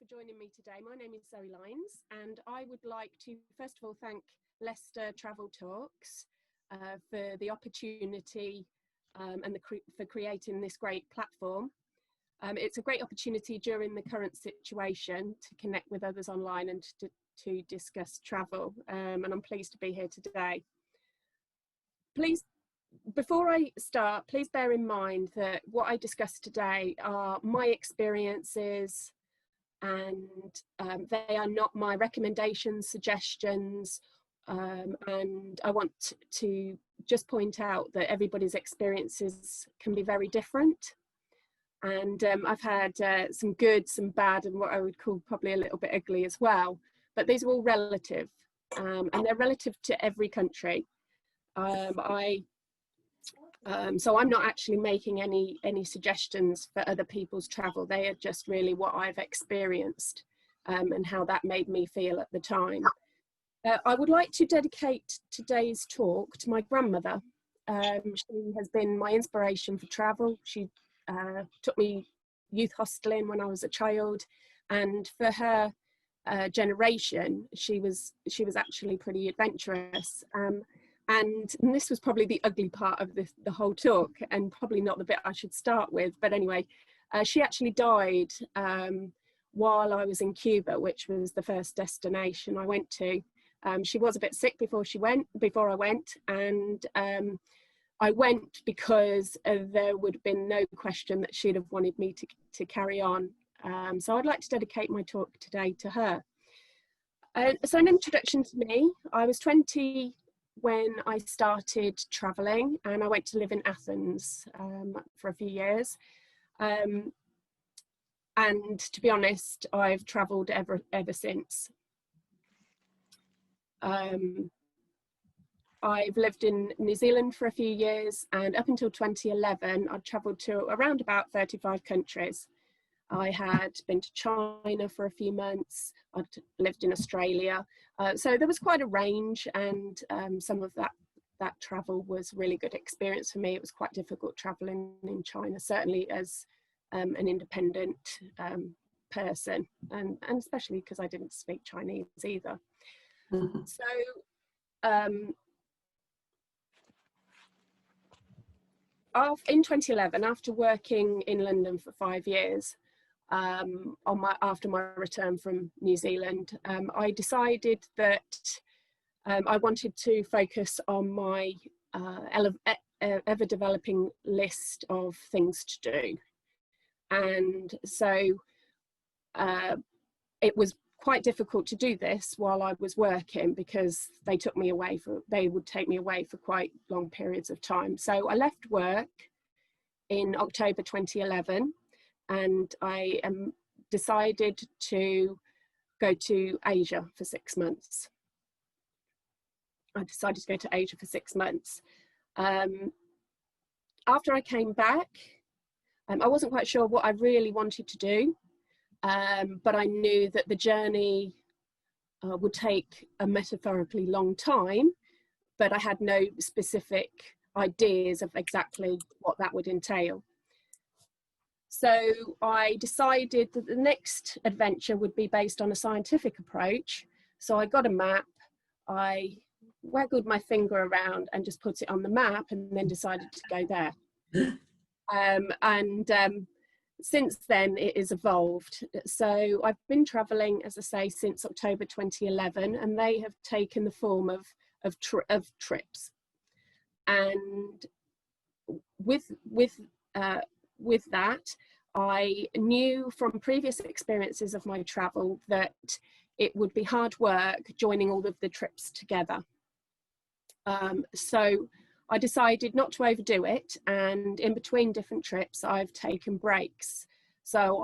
joining me today. My name is Zoe Lines, and I would like to first of all thank Leicester Travel Talks for the opportunity and for creating this great platform. It's a great opportunity during the current situation to connect with others online and to discuss travel, and I'm pleased to be here today. Before I start, please bear in mind that what I discuss today are my experiences, and they are not my recommendations, suggestions, and I want to just point out that everybody's experiences can be very different. And I've had some good, some bad, and what I would call probably a little bit ugly as well. But these are all relative, and they're relative to every country. So I'm not actually making any suggestions for other people's travel. They are just really what I've experienced and how that made me feel at the time. I would like to dedicate today's talk to my grandmother. She has been my inspiration for travel. She took me youth hosteling when I was a child, and for her generation, she was actually pretty adventurous. And this was probably the ugly part of the whole talk, and probably not the bit I should start with. But anyway, she actually died while I was in Cuba, which was the first destination I went to. She was a bit sick before I went, and I went because there would have been no question that she'd have wanted me to carry on. So I'd like to dedicate my talk today to her. So an introduction to me. I was 20 when I started traveling, and I went to live in Athens for a few years. And to be honest, I've traveled ever since. I've lived in New Zealand for a few years, and up until 2011, I'd traveled to around about 35 countries. I had been to China for a few months. I'd lived in Australia. So there was quite a range, and some of that travel was really good experience for me. It was quite difficult traveling in China, certainly as an independent person, and especially because I didn't speak Chinese either. Mm-hmm. So in 2011, after working in London for 5 years, after my return from New Zealand, I decided that I wanted to focus on my ever developing list of things to do. And so it was quite difficult to do this while I was working, because they would take me away for quite long periods of time. So I left work in October 2011, and I decided to go to Asia for 6 months. I decided to go to Asia for 6 months. After I came back, I wasn't quite sure what I really wanted to do, but I knew that the journey would take a metaphorically long time, but I had no specific ideas of exactly what that would entail. So I decided that the next adventure would be based on a scientific approach. So I got a map, I waggled my finger around and just put it on the map, and then decided to go there. Since then it has evolved. So I've been traveling, as I say, since October 2011, and they have taken the form of trips. And with that, I knew from previous experiences of my travel that it would be hard work joining all of the trips together. So I decided not to overdo it, and in between different trips I've taken breaks. So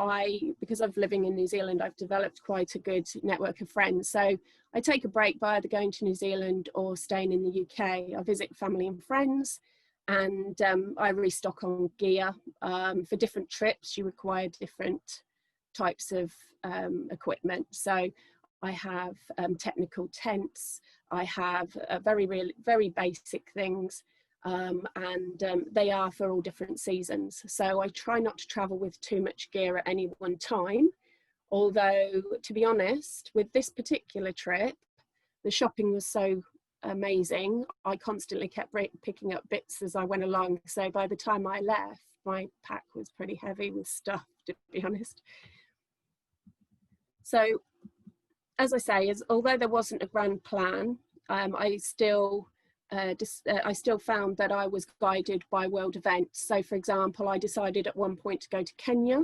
because I'm living in New Zealand, I've developed quite a good network of friends. So I take a break by either going to New Zealand or staying in the UK. I visit family and friends, and I restock on gear. For different trips, you require different types of equipment. So I have technical tents, I have very basic things, and they are for all different seasons. So I try not to travel with too much gear at any one time. Although, to be honest, with this particular trip, the shopping was so amazing. I constantly kept picking up bits as I went along. So by the time I left, my pack was pretty heavy with stuff, to be honest. So, as I say, although there wasn't a grand plan, I still found that I was guided by world events. So, for example, I decided at one point to go to Kenya,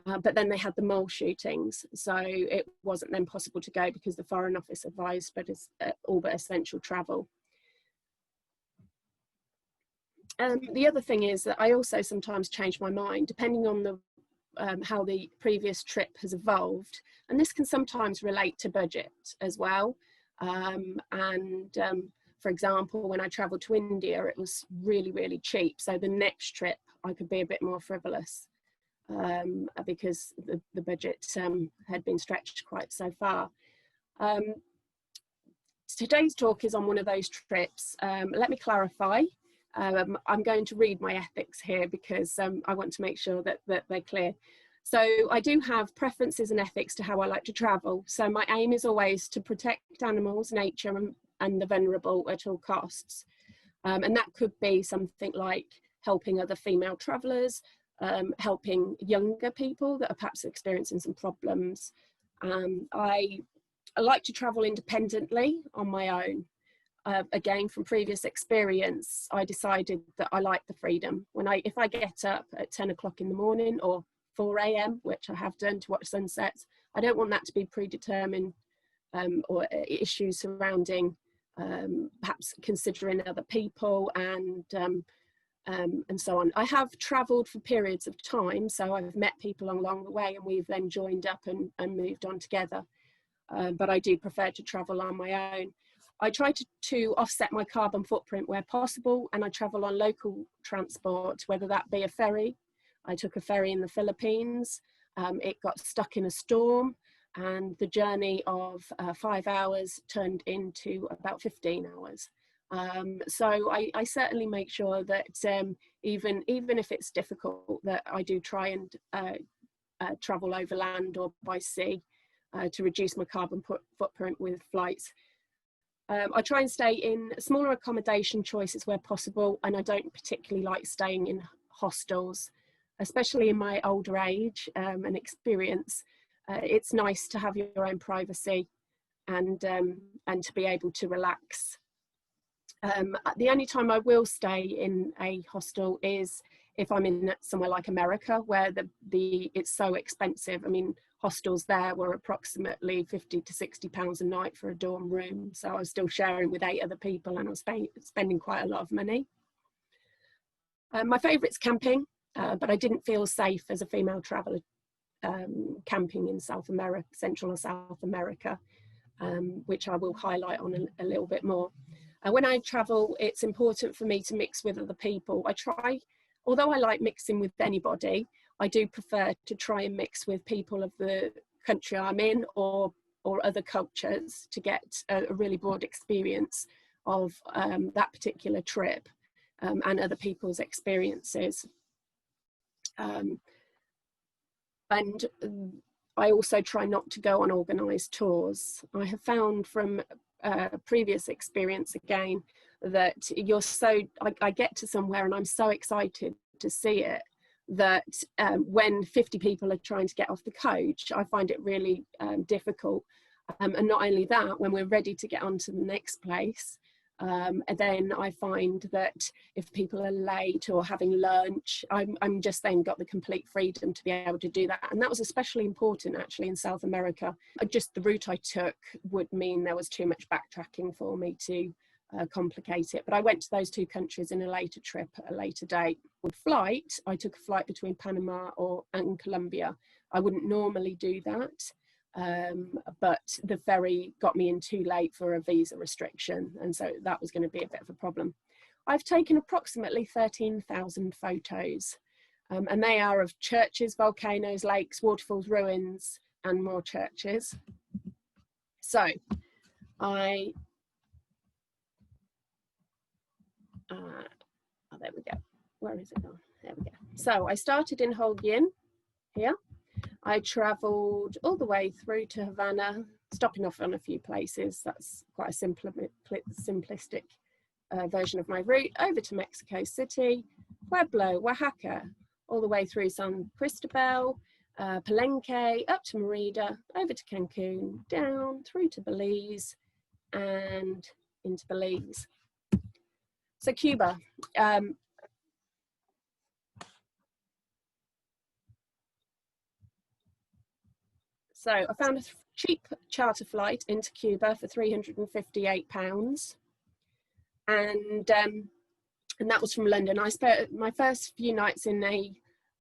but then they had the mole shootings, so it wasn't then possible to go because the Foreign Office advised all but essential travel. The other thing is that I also sometimes change my mind depending on the how the previous trip has evolved, and this can sometimes relate to budget as well. For example, when I travelled to India, it was really, really cheap, so the next trip I could be a bit more frivolous because the budget had been stretched quite so far. Today's talk is on one of those trips. Let me clarify. I'm going to read my ethics here because I want to make sure that they're clear. So I do have preferences and ethics to how I like to travel. So my aim is always to protect animals, nature, and the vulnerable at all costs. And that could be something like helping other female travellers, helping younger people that are perhaps experiencing some problems. I like to travel independently on my own. Again, from previous experience, I decided that I like the freedom. If I get up at 10 o'clock in the morning or 4 a.m., which I have done to watch sunsets, I don't want that to be predetermined or issues surrounding perhaps considering other people and so on. I have travelled for periods of time, so I've met people along the way and we've then joined up and moved on together. But I do prefer to travel on my own. I try to offset my carbon footprint where possible, and I travel on local transport, whether that be a ferry. I took a ferry in the Philippines. It got stuck in a storm, and the journey of 5 hours turned into about 15 hours. So I certainly make sure that even if it's difficult, that I do try and travel over land or by sea to reduce my carbon footprint with flights. I try and stay in smaller accommodation choices where possible, and I don't particularly like staying in hostels, especially in my older age and experience. It's nice to have your own privacy and to be able to relax. The only time I will stay in a hostel is if I'm in somewhere like America, where it's so expensive. I mean, hostels there were approximately £50 to £60 a night for a dorm room. So I was still sharing with 8 other people and I was spending quite a lot of money. My favourite's camping, but I didn't feel safe as a female traveller camping in Central or South America, which I will highlight on a little bit more. When I travel, it's important for me to mix with other people. Although I like mixing with anybody, I do prefer to try and mix with people of the country I'm in or other cultures to get a really broad experience of that particular trip and other people's experiences. And I also try not to go on organised tours. I have found from previous experience again that I get to somewhere and I'm so excited to see it that when 50 people are trying to get off the coach, I find it really difficult. And not only that, when we're ready to get on to the next place, and then I find that if people are late or having lunch, I'm just then got the complete freedom to be able to do that. And that was especially important actually in South America. Just the route I took would mean there was too much backtracking for me to complicate it. But I went to those 2 countries in a later trip at a later date. With flight, I took a flight between Panama and Colombia. I wouldn't normally do that. But the ferry got me in too late for a visa restriction, and so that was going to be a bit of a problem. I've taken approximately 13,000 photos, and they are of churches, volcanoes, lakes, waterfalls, ruins, and more churches. So there we go. Where is it gone? There we go. So I started in Hol Yin here. I travelled all the way through to Havana, stopping off on a few places. That's quite a simplistic version of my route, over to Mexico City, Pueblo, Oaxaca, all the way through San Cristobal, Palenque, up to Merida, over to Cancun, down through to Belize, and into Belize. So Cuba. So I found a cheap charter flight into Cuba for £358, and that was from London. I spent my first few nights in a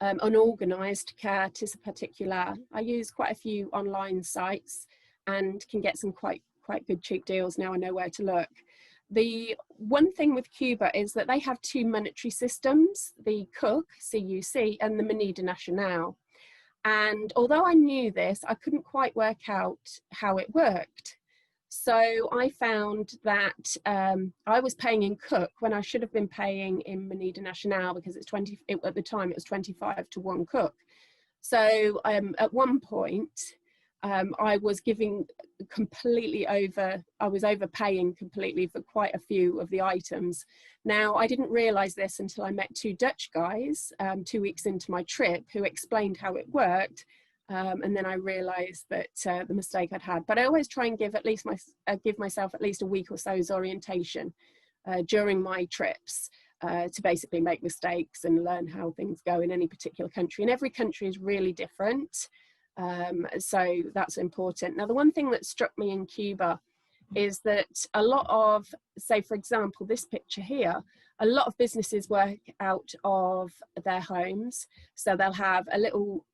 unorganised Casa Particular. I use quite a few online sites and can get some quite good cheap deals now I know where to look. The one thing with Cuba is that they have two monetary systems, the CUC, C-U-C, and the Moneda Nacional. And although I knew this, I couldn't quite work out how it worked. So I found that I was paying in CUC when I should have been paying in Moneda Nacional, because it's at the time it was 25 to 1 CUC. So at one point I was overpaying completely for quite a few of the items. Now, I didn't realise this until I met two Dutch guys 2 weeks into my trip who explained how it worked. And then I realised that the mistake I'd had. But I always try and give myself at least a week or so's orientation during my trips to basically make mistakes and learn how things go in any particular country. And every country is really different. So that's important. Now, the one thing that struck me in Cuba is that a lot of, say, for example, this picture here, a lot of businesses work out of their homes. So they'll have a little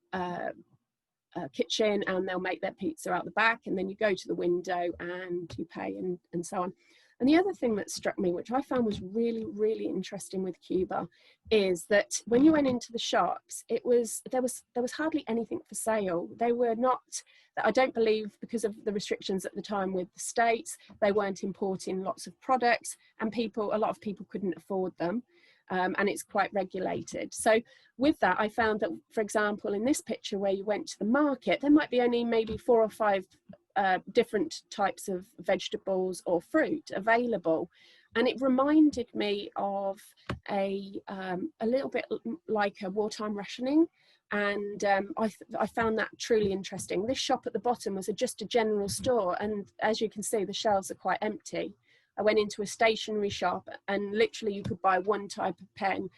kitchen and they'll make their pizza out the back, and then you go to the window and you pay and so on. And the other thing that struck me, which I found was really, really interesting with Cuba, is that when you went into the shops, there was hardly anything for sale. They were not, I don't believe, because of the restrictions at the time with the States, they weren't importing lots of products, and a lot of people couldn't afford them. And it's quite regulated. So with that, I found that, for example, in this picture where you went to the market, there might be only maybe 4 or 5 different types of vegetables or fruit available. And it reminded me of a little bit like a wartime rationing. And I found that truly interesting. This shop at the bottom was just a general store. And as you can see, the shelves are quite empty. I went into a stationery shop and literally you could buy one type of pen,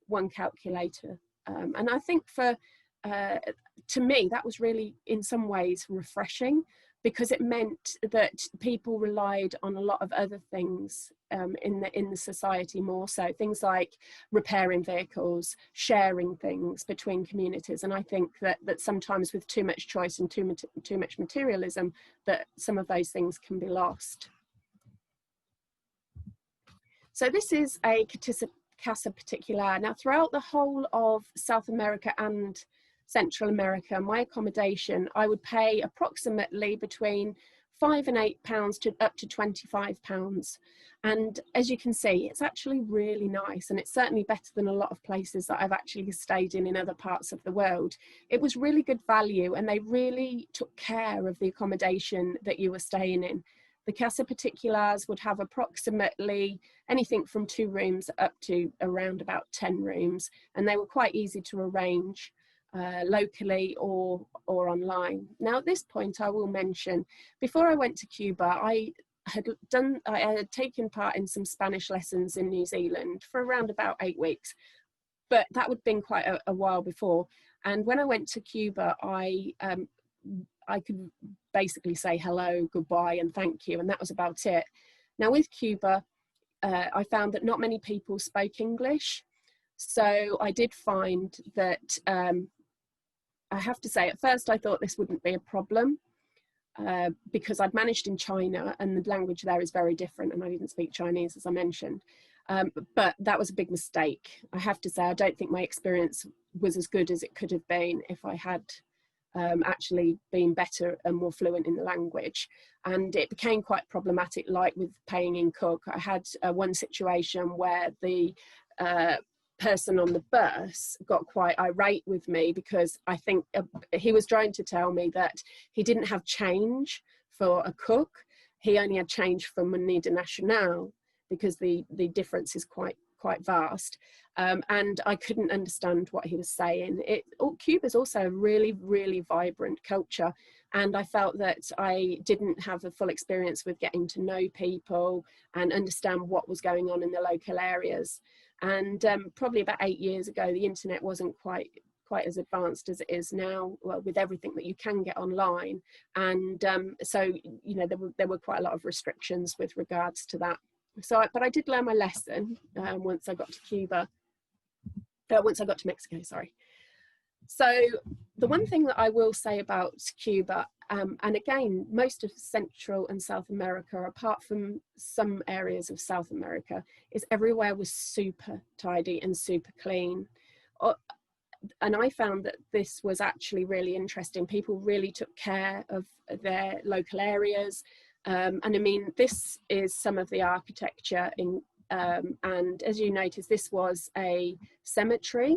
one calculator. And I think to me, that was really in some ways refreshing, because it meant that people relied on a lot of other things in the society more so. Things like repairing vehicles, sharing things between communities. And I think that sometimes with too much choice and too much materialism, that some of those things can be lost. So this is a Casa Particular. Now, throughout the whole of South America and Central America, my accommodation, I would pay approximately between £5 and £8 to up to £25. And as you can see, it's actually really nice, and it's certainly better than a lot of places that I've actually stayed in other parts of the world. It was really good value, and they really took care of the accommodation that you were staying in. The Casa Particulars would have approximately anything from 2 rooms up to around about 10 rooms, and they were quite easy to arrange locally or online. Now, at this point, I will mention, before I went to Cuba, I had taken part in some Spanish lessons in New Zealand for around about 8 weeks, but that would have been quite a while before. And when I went to Cuba, I could basically say hello, goodbye, and thank you, and that was about it. Now, with Cuba, I found that not many people spoke English, so I did find that I have to say, at first I thought this wouldn't be a problem because I'd managed in China and the language there is very different, and I didn't speak Chinese, as I mentioned. But that was a big mistake. I have to say, I don't think my experience was as good as it could have been if I had actually been better and more fluent in the language. And it became quite problematic, like with paying in CUC. I had one situation where the person on the bus got quite irate with me because I think he was trying to tell me that he didn't have change for a cook. He only had change for money de national, because the difference is quite vast. And I couldn't understand what he was saying. Cuba's also a really, really vibrant culture. And I felt that I didn't have a full experience with getting to know people and understand what was going on in the local areas. And probably about 8 years ago, the internet wasn't quite as advanced as it is now, well, with everything that you can get online. And so, you know, there were quite a lot of restrictions with regards to that. So, but I did learn my lesson once I got to Cuba. Once I got to Mexico, sorry. So the one thing that I will say about Cuba, and again, most of Central and South America, apart from some areas of South America, is everywhere was super tidy and super clean. And I found that this was actually really interesting. People really took care of their local areas. And I mean, this is some of the architecture in, and as you notice, this was a cemetery,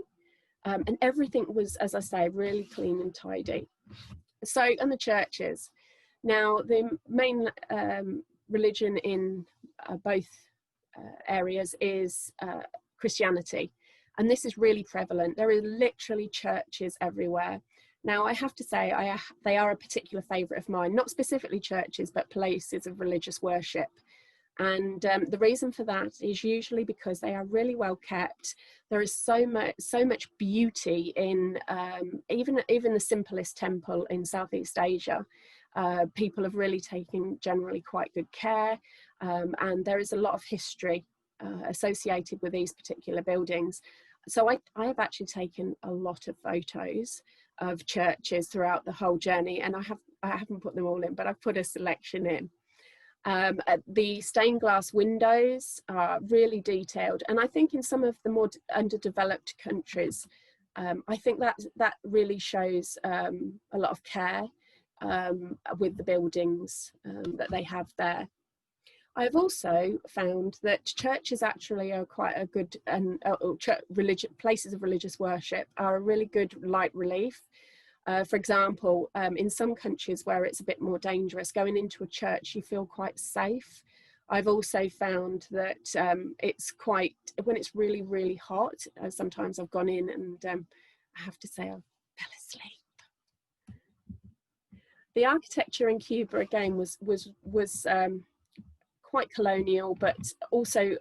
and everything was, as I say, really clean and tidy. So, and the churches. Now, the main religion in both areas is Christianity. And this is really prevalent. There are literally churches everywhere. Now, I have to say, they are a particular favourite of mine, not specifically churches, but places of religious worship. And the reason for that is usually because they are really well kept. There is so much beauty in even the simplest temple in Southeast Asia. People have really taken generally quite good care, and there is a lot of history associated with these particular buildings. So I have actually taken a lot of photos of churches throughout the whole journey, and I haven't put them all in, but I've put a selection in. The stained glass windows are really detailed, and I think in some of the more underdeveloped countries, I think that really shows a lot of care with the buildings that they have there. I've also found that churches actually are quite a good, and places of religious worship are a really good light relief. For example, in some countries where it's a bit more dangerous, going into a church, you feel quite safe. I've also found that it's quite, when it's really, really hot, sometimes I've gone in and I have to say I fell asleep. The architecture in Cuba, again, was quite colonial, but also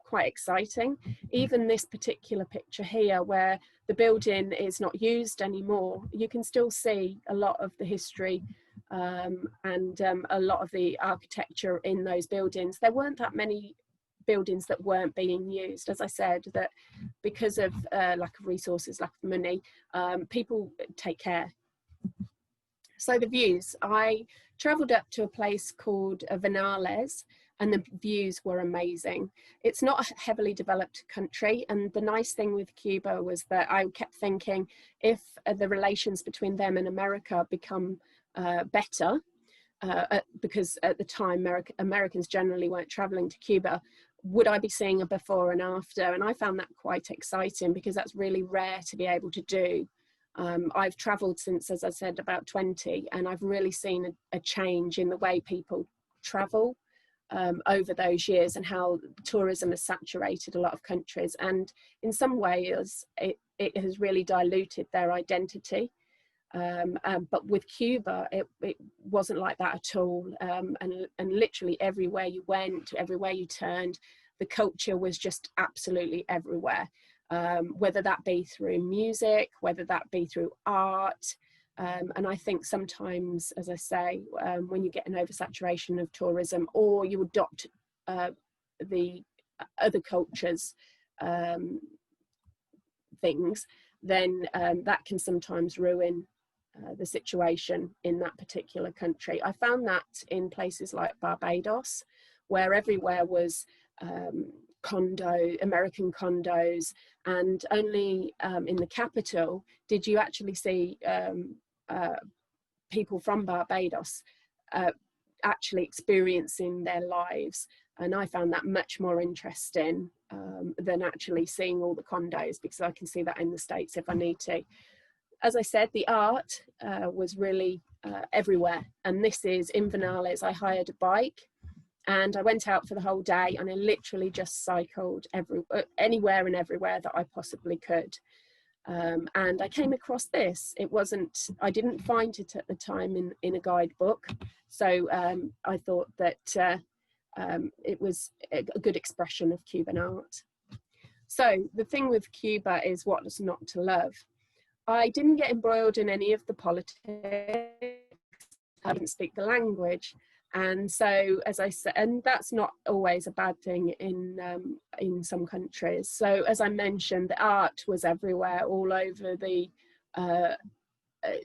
quite exciting. Even this particular picture here, where the building is not used anymore, you can still see a lot of the history and a lot of the architecture in those buildings. There weren't that many buildings that weren't being used. As I said, that because of lack of resources, lack of money, people take care. So the views, I travelled up to a place called Vinales, and the views were amazing. It's not a heavily developed country, and the nice thing with Cuba was that I kept thinking, if the relations between them and America become better, because at the time Americans generally weren't travelling to Cuba, would I be seeing a before and after? And I found that quite exciting, because that's really rare to be able to do. I've travelled since, as I said, about 20, and I've really seen a change in the way people travel over those years, and how tourism has saturated a lot of countries, and in some ways it has really diluted their identity. But with Cuba, it wasn't like that at all, and literally everywhere you went, everywhere you turned, the culture was just absolutely everywhere. Whether that be through music, whether that be through art. And I think sometimes, as I say, when you get an oversaturation of tourism, or you adopt the other cultures' things, then that can sometimes ruin the situation in that particular country. I found that in places like Barbados, where everywhere was American condos, and only in the capital did you actually see people from Barbados. actually experiencing their lives. And I found that much more interesting than actually seeing all the condos, because I can see that in the States if I need to. As I said, the art was really everywhere. And this is Inverness. I hired a bike and I went out for the whole day, and I literally just cycled anywhere and everywhere that I possibly could. And I came across this. I didn't find it at the time in a guidebook. So I thought that it was a good expression of Cuban art. So the thing with Cuba is what's not to love. I didn't get embroiled in any of the politics. I didn't speak the language. And so, as I said, and that's not always a bad thing in some countries. So, as I mentioned, the art was everywhere, all over the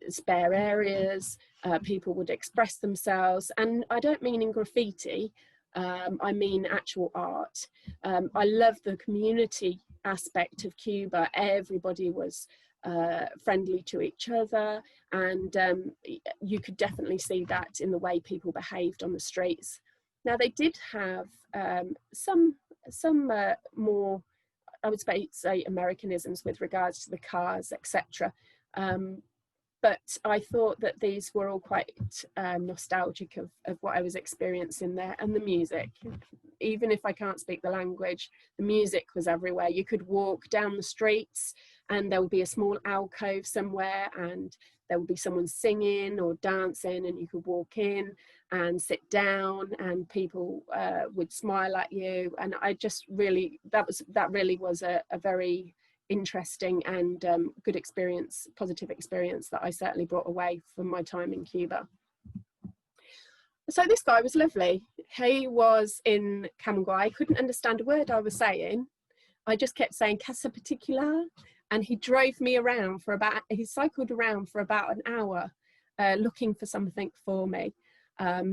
spare areas. People would express themselves, and I don't mean in graffiti. I mean actual art. I love the community aspect of Cuba. Everybody was friendly to each other, and you could definitely see that in the way people behaved on the streets. Now, they did have some more, I would say, Americanisms with regards to the cars, etc. But I thought that these were all quite nostalgic of what I was experiencing there. And the music, even if I can't speak the language, the music was everywhere. You could walk down the streets and there would be a small alcove somewhere, and there would be someone singing or dancing, and you could walk in and sit down, and people would smile at you. And I just really, that really was a very interesting and good experience, positive experience that I certainly brought away from my time in Cuba. So this guy was lovely. He was in Camagüey. I couldn't understand a word I was saying. I just kept saying Casa Particular, and he drove me around he cycled around for about an hour looking for something for me.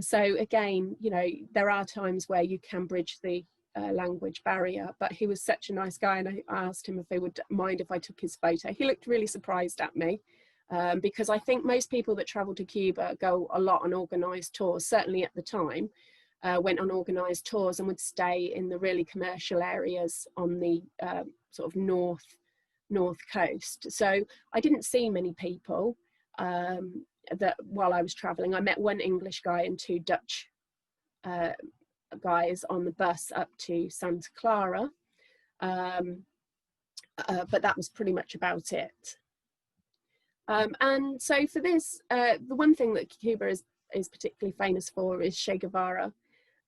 So again, you know, there are times where you can bridge the language barrier, but he was such a nice guy, and I asked him if he would mind if I took his photo. He looked really surprised at me, because I think most people that travel to Cuba go a lot on organised tours, certainly at the time, went on organised tours and would stay in the really commercial areas on the sort of north coast. So I didn't see many people that while I was travelling. I met one English guy and two Dutch guys on the bus up to Santa Clara, but that was pretty much about it. And so for this, the one thing that Cuba is particularly famous for is Che Guevara,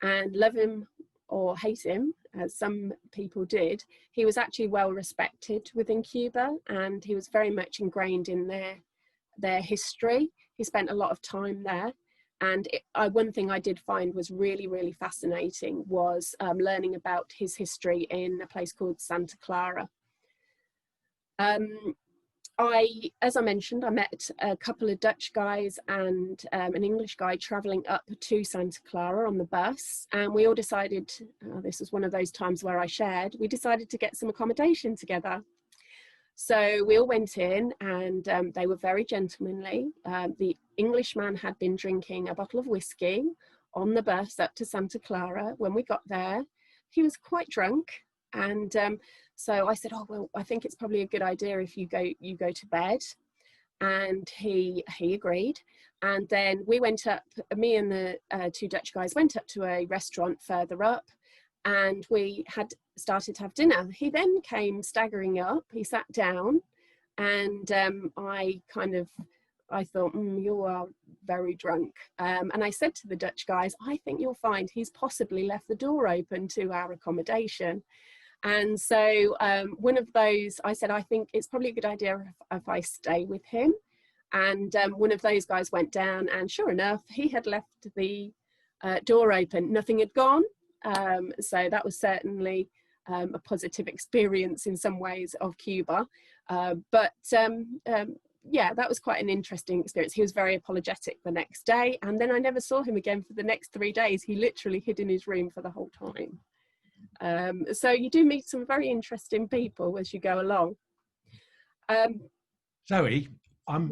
and love him or hate him, as some people did, he was actually well respected within Cuba, and he was very much ingrained in their history. He spent a lot of time there. And one thing I did find was really, really fascinating was learning about his history in a place called Santa Clara. As I mentioned, I met a couple of Dutch guys and an English guy traveling up to Santa Clara on the bus. And we all decided, this was one of those times where I shared, we decided to get some accommodation together. So we all went in, and they were very gentlemanly. The Englishman had been drinking a bottle of whiskey on the bus up to Santa Clara. When we got there, he was quite drunk. And so I said, oh, well, I think it's probably a good idea if you go to bed. And he agreed. And then we went up, me and the two Dutch guys went up to a restaurant further up, and we had started to have dinner. He then came staggering up, he sat down, and I thought, you are very drunk. And I said to the Dutch guys, I think you'll find he's possibly left the door open to our accommodation. And so one of those, I said, I think it's probably a good idea if I stay with him. And one of those guys went down, and sure enough, he had left the door open. Nothing had gone. So that was certainly a positive experience in some ways of Cuba. Yeah, that was quite an interesting experience. He was very apologetic the next day, and then I never saw him again for the next 3 days. He literally hid in his room for the whole time. So you do meet some very interesting people as you go along. Zoe, I'm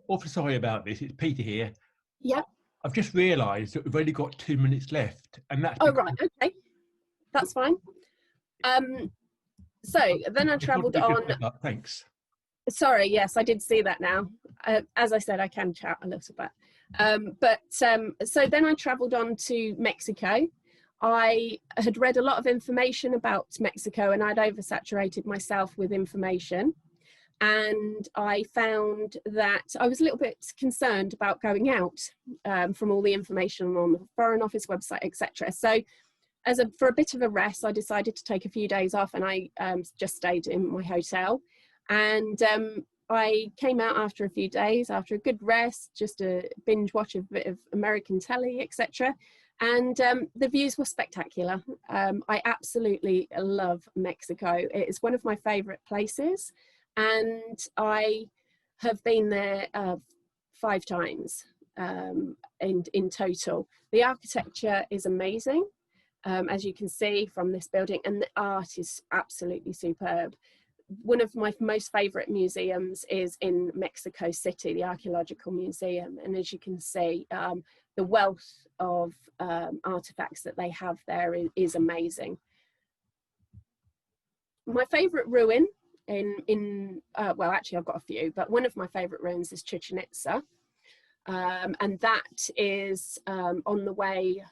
awfully sorry about this. It's Peter here. Yeah. I've just realised that we've only got 2 minutes left, and that's Oh, right, okay, that's fine. So then I travelled on. Thanks. Sorry, yes, I did see that now. As I said, I can chat a little bit. So then I travelled on to Mexico. I had read a lot of information about Mexico, and I'd oversaturated myself with information. And I found that I was a little bit concerned about going out from all the information on the Foreign Office website, etc. So for a bit of a rest, I decided to take a few days off, and I just stayed in my hotel. And I came out after a few days, after a good rest, just a binge watch of a bit of American telly, etc. And the views were spectacular. I absolutely love Mexico. It is one of my favourite places, and I have been there 5 times in total. The architecture is amazing, as you can see from this building, and the art is absolutely superb. One of my most favourite museums is in Mexico City, the Archaeological Museum, and as you can see, the wealth of artefacts that they have there is amazing. My favourite ruin well, actually I've got a few, but one of my favourite ruins is Chichen Itza, and that is on the way,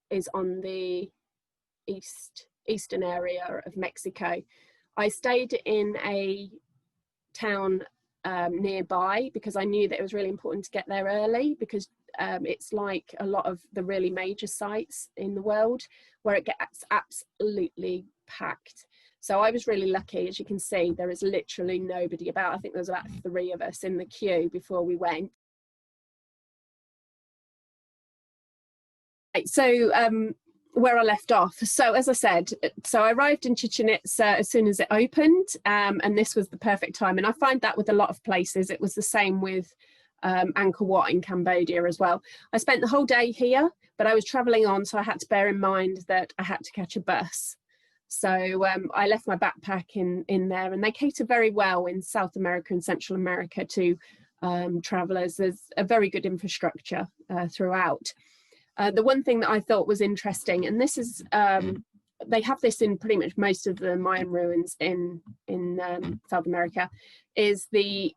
is on the eastern area of Mexico. I stayed in a town nearby because I knew that it was really important to get there early, because it's like a lot of the really major sites in the world where it gets absolutely packed. So I was really lucky. As you can see, there is literally nobody about. I think there was about 3 of us in the queue before we went. So where I left off. So as I said, so I arrived in Chichen Itza as soon as it opened, and this was the perfect time. And I find that with a lot of places. It was the same with Angkor Wat in Cambodia as well. I spent the whole day here, but I was traveling on, so I had to bear in mind that I had to catch a bus. So I left my backpack in there, and they cater very well in South America and Central America to travellers. There's a very good infrastructure throughout. The one thing that I thought was interesting, and this is, they have this in pretty much most of the Mayan ruins in South America, is it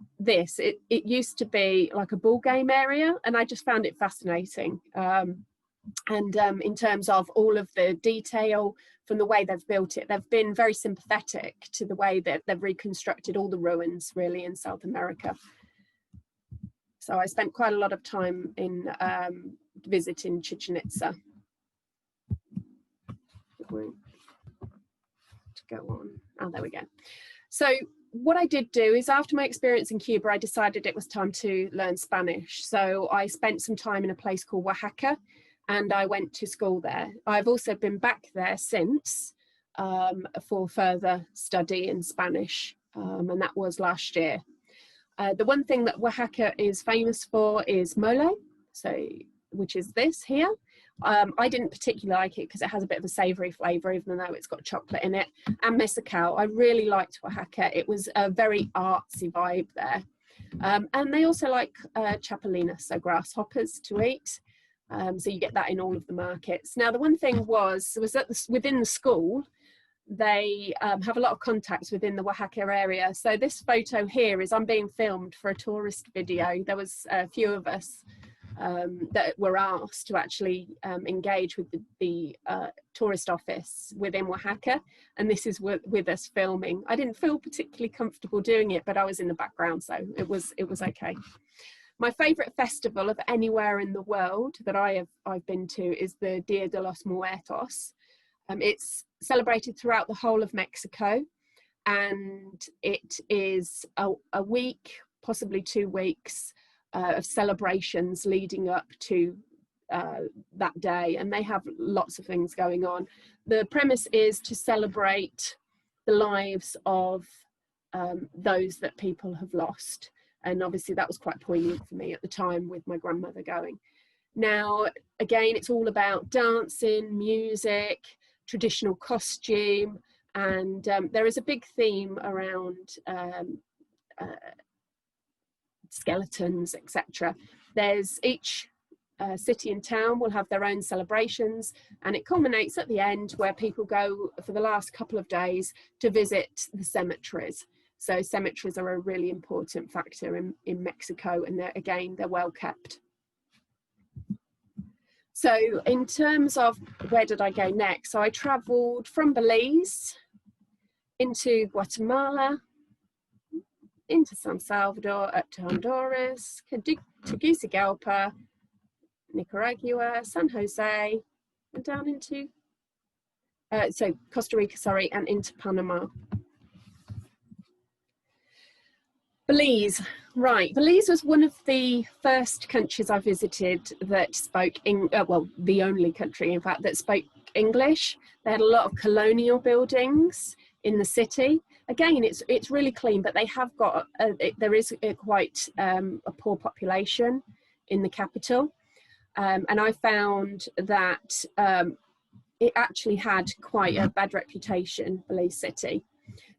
used to be like a ball game area, and I just found it fascinating. In terms of all of the detail from the way they've built it, they've been very sympathetic to the way that they've reconstructed all the ruins really in South America. So I spent quite a lot of time in visiting Chichen Itza. To go on. Oh, there we go. So what I did do is, after my experience in Cuba, I decided it was time to learn Spanish. So I spent some time in a place called Oaxaca, and I went to school there. I've also been back there since for further study in Spanish, and that was last year. The one thing that Oaxaca is famous for is mole, which is this here. I didn't particularly like it because it has a bit of a savoury flavour, even though it's got chocolate in it. And mezcal. I really liked Oaxaca. It was a very artsy vibe there. And they also like chapulines, so grasshoppers, to eat. So you get that in all of the markets. Now, the one thing was that within the school, they have a lot of contacts within the Oaxaca area. So this photo here is I'm being filmed for a tourist video. There was a few of us that were asked to actually engage with the tourist office within Oaxaca, and this is with us filming. I didn't feel particularly comfortable doing it, but I was in the background, so it was okay. My favourite festival of anywhere in the world that I've been to is the Dia de los Muertos. It's celebrated throughout the whole of Mexico, and it is a week, possibly 2 weeks, of celebrations leading up to that day, and they have lots of things going on. The premise is to celebrate the lives of those that people have lost, and obviously that was quite poignant for me at the time with my grandmother going. Now, again, it's all about dancing, music, traditional costume, and there is a big theme around skeletons, etc. There's each city and town will have their own celebrations, and it culminates at the end where people go for the last couple of days to visit the cemeteries. So cemeteries are a really important factor in Mexico, and they're well kept. So in terms of where did I go next? So I travelled from Belize into Guatemala, into San Salvador, up to Honduras, Tegucigalpa, Nicaragua, San Jose, and down into, so Costa Rica, sorry, and into Panama. Belize, right. Belize was one of the first countries I visited that spoke, well, the only country, in fact, that spoke English. They had a lot of colonial buildings in the city. Again, it's really clean, but they have got, there is quite a poor population in the capital. And I found that it actually had quite a bad reputation, Belize City.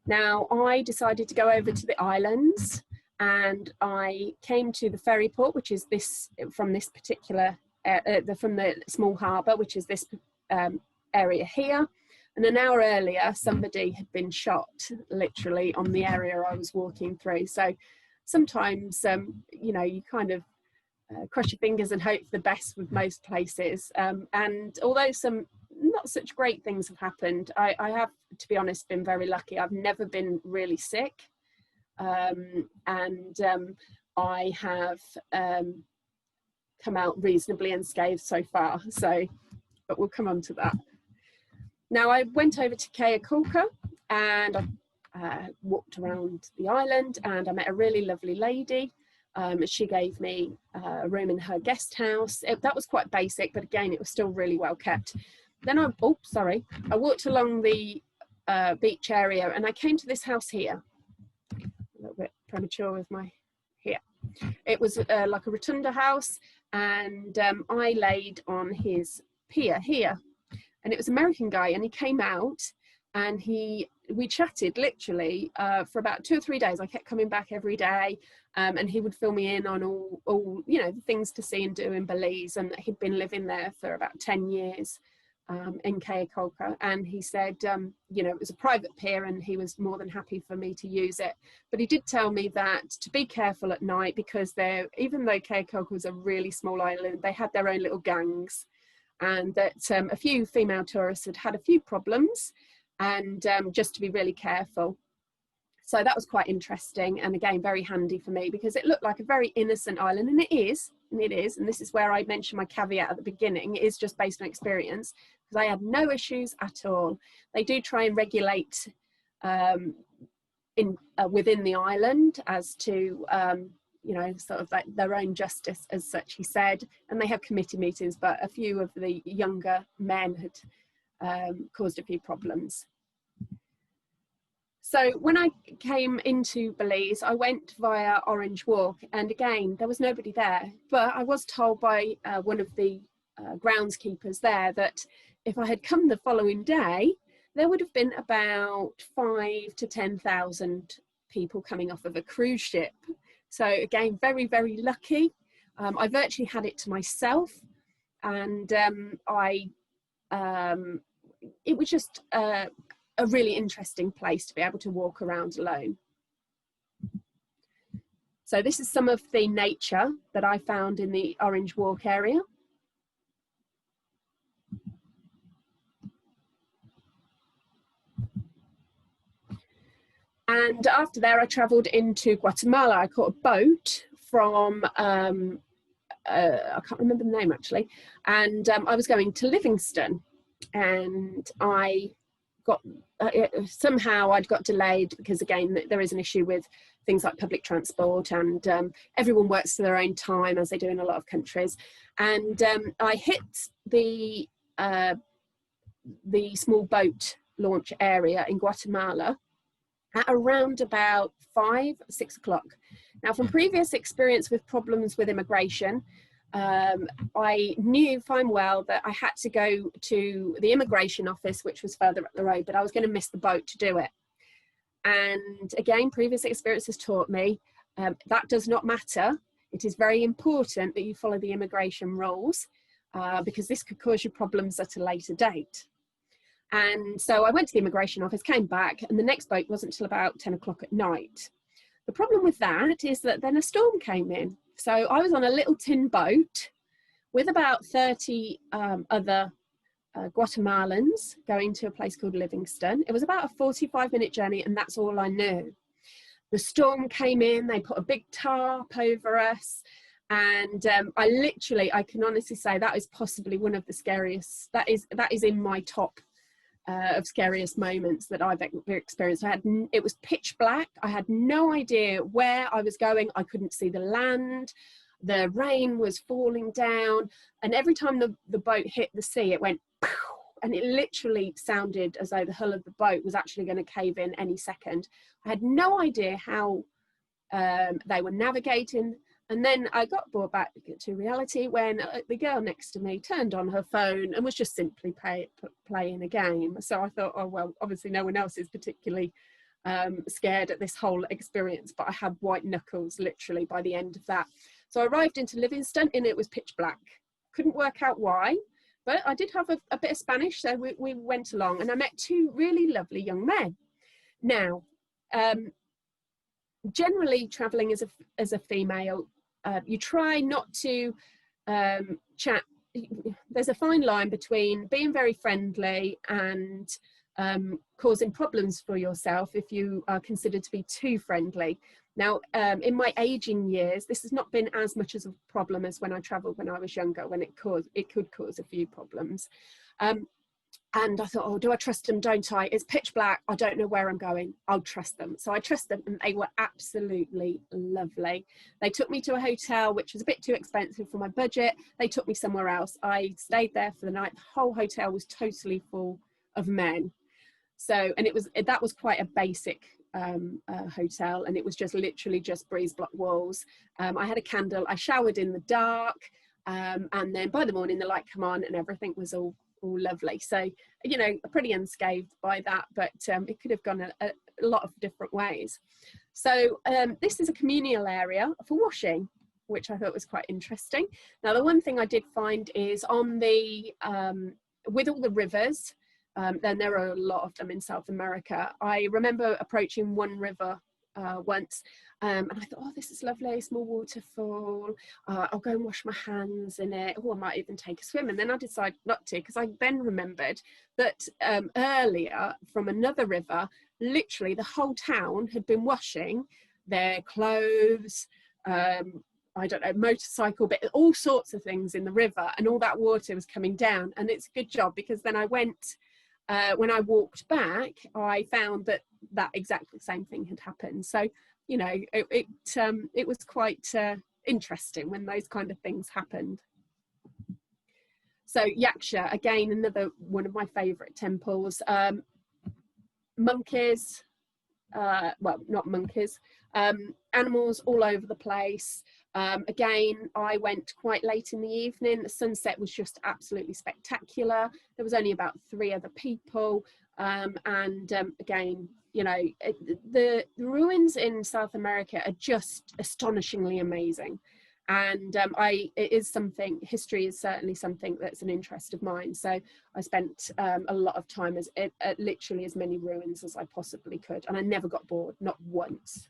Now, I decided to go over to the islands, and I came to the ferry port, which is from this particular, from the small harbour, which is this area here. And an hour earlier, somebody had been shot, literally, on the area I was walking through. So sometimes, you know, you kind of cross your fingers and hope for the best with most places. And although some not such great things have happened, I have, to be honest, been very lucky. I've never been really sick, and I have come out reasonably unscathed so far. So, but we'll come on to that. Now, I went over to Cayaculca, and I walked around the island, and I met a really lovely lady. She gave me a room in her guest house. That was quite basic, but again, it was still really well kept. Then I walked along the beach area, and I came to this house here. A little bit premature with my here. It was like a rotunda house, and I laid on his pier here, and it was an American guy, and he came out, and we chatted literally for about 2 or 3 days. I kept coming back every day, and he would fill me in on all you know, the things to see and do in Belize, and he'd been living there for about 10 years. In Cayaculca, and he said, you know, it was a private pier, and he was more than happy for me to use it. But he did tell me that to be careful at night, because even though Cayaculca was a really small island, they had their own little gangs, and that a few female tourists had a few problems, and just to be really careful. So that was quite interesting, and again, very handy for me, because it looked like a very innocent island, and it is, and this is where I mentioned my caveat at the beginning. It is just based on experience, because I had no issues at all. They do try and regulate within the island as to, you know, sort of like their own justice as such, he said, and they have committee meetings, but a few of the younger men had caused a few problems. So when I came into Belize, I went via Orange Walk, and again, there was nobody there, but I was told by one of the groundskeepers there that if I had come the following day, there would have been about 5,000 to 10,000 people coming off of a cruise ship. So again, very, very lucky. I virtually had it to myself, and it was just a really interesting place to be able to walk around alone. So this is some of the nature that I found in the Orange Walk area. And after there, I travelled into Guatemala. I caught a boat from, I can't remember the name actually, and I was going to Livingston, and I got somehow I'd got delayed, because again, there is an issue with things like public transport, and everyone works to their own time, as they do in a lot of countries. And I hit the small boat launch area in Guatemala at around about 5, 6 o'clock. Now, from previous experience with problems with immigration, I knew fine well that I had to go to the immigration office, which was further up the road, but I was going to miss the boat to do it. And again, previous experience has taught me that does not matter. It is very important that you follow the immigration rules because this could cause you problems at a later date. And so I went to the immigration office, came back, and the next boat wasn't until about 10 o'clock at night. The problem with that is that then a storm came in. So I was on a little tin boat with about 30 other Guatemalans going to a place called Livingston. It was about a 45-minute journey, and that's all I knew. The storm came in, they put a big tarp over us, and I can honestly say that is possibly one of the scariest, that is in my top of scariest moments that I've experienced. It was pitch black. I had no idea where I was going. I couldn't see the land. The rain was falling down, and every time the boat hit the sea, it went pow, and it literally sounded as though the hull of the boat was actually going to cave in any second. I had no idea how they were navigating. And then I got brought back to reality when the girl next to me turned on her phone and was just simply playing a game. So I thought, oh, well, obviously no one else is particularly scared at this whole experience, but I had white knuckles literally by the end of that. So I arrived into Livingston and it was pitch black. Couldn't work out why, but I did have a bit of Spanish, so we went along, and I met two really lovely young men. Now, generally traveling as a female, you try not to chat. There's a fine line between being very friendly and causing problems for yourself if you are considered to be too friendly. Now, in my aging years, this has not been as much as a problem as when I travelled when I was younger, when it could cause a few problems. And I thought, oh, do I trust them? Don't I? It's pitch black. I don't know where I'm going. I'll trust them. So I trust them, and they were absolutely lovely. They took me to a hotel, which was a bit too expensive for my budget. They took me somewhere else. I stayed there for the night. The whole hotel was totally full of men. So, and that was quite a basic hotel, and it was just literally just breeze block walls. I had a candle. I showered in the dark, and then by the morning the light came on, and everything was all lovely. So, you know, pretty unscathed by that, but it could have gone a lot of different ways. So this is a communal area for washing, which I thought was quite interesting. Now, the one thing I did find is on the with all the rivers, then there are a lot of them in South America. I remember approaching one river once, and I thought, oh, this is lovely, small waterfall. I'll go and wash my hands in it. Oh, I might even take a swim. And then I decided not to, because I then remembered that earlier from another river, literally the whole town had been washing their clothes, I don't know, motorcycle, but all sorts of things in the river, and all that water was coming down. And it's a good job, because then I went, when I walked back, I found that exactly the same thing had happened. So, you know, it was quite interesting when those kind of things happened. So Yaksha, again, another one of my favourite temples. Monkeys, well, not monkeys, animals all over the place. Again, I went quite late in the evening. The sunset was just absolutely spectacular. There was only about 3 other people. And again, you know, the ruins in South America are just astonishingly amazing. And history is certainly something that's an interest of mine. So I spent a lot of time at literally as many ruins as I possibly could. And I never got bored, not once.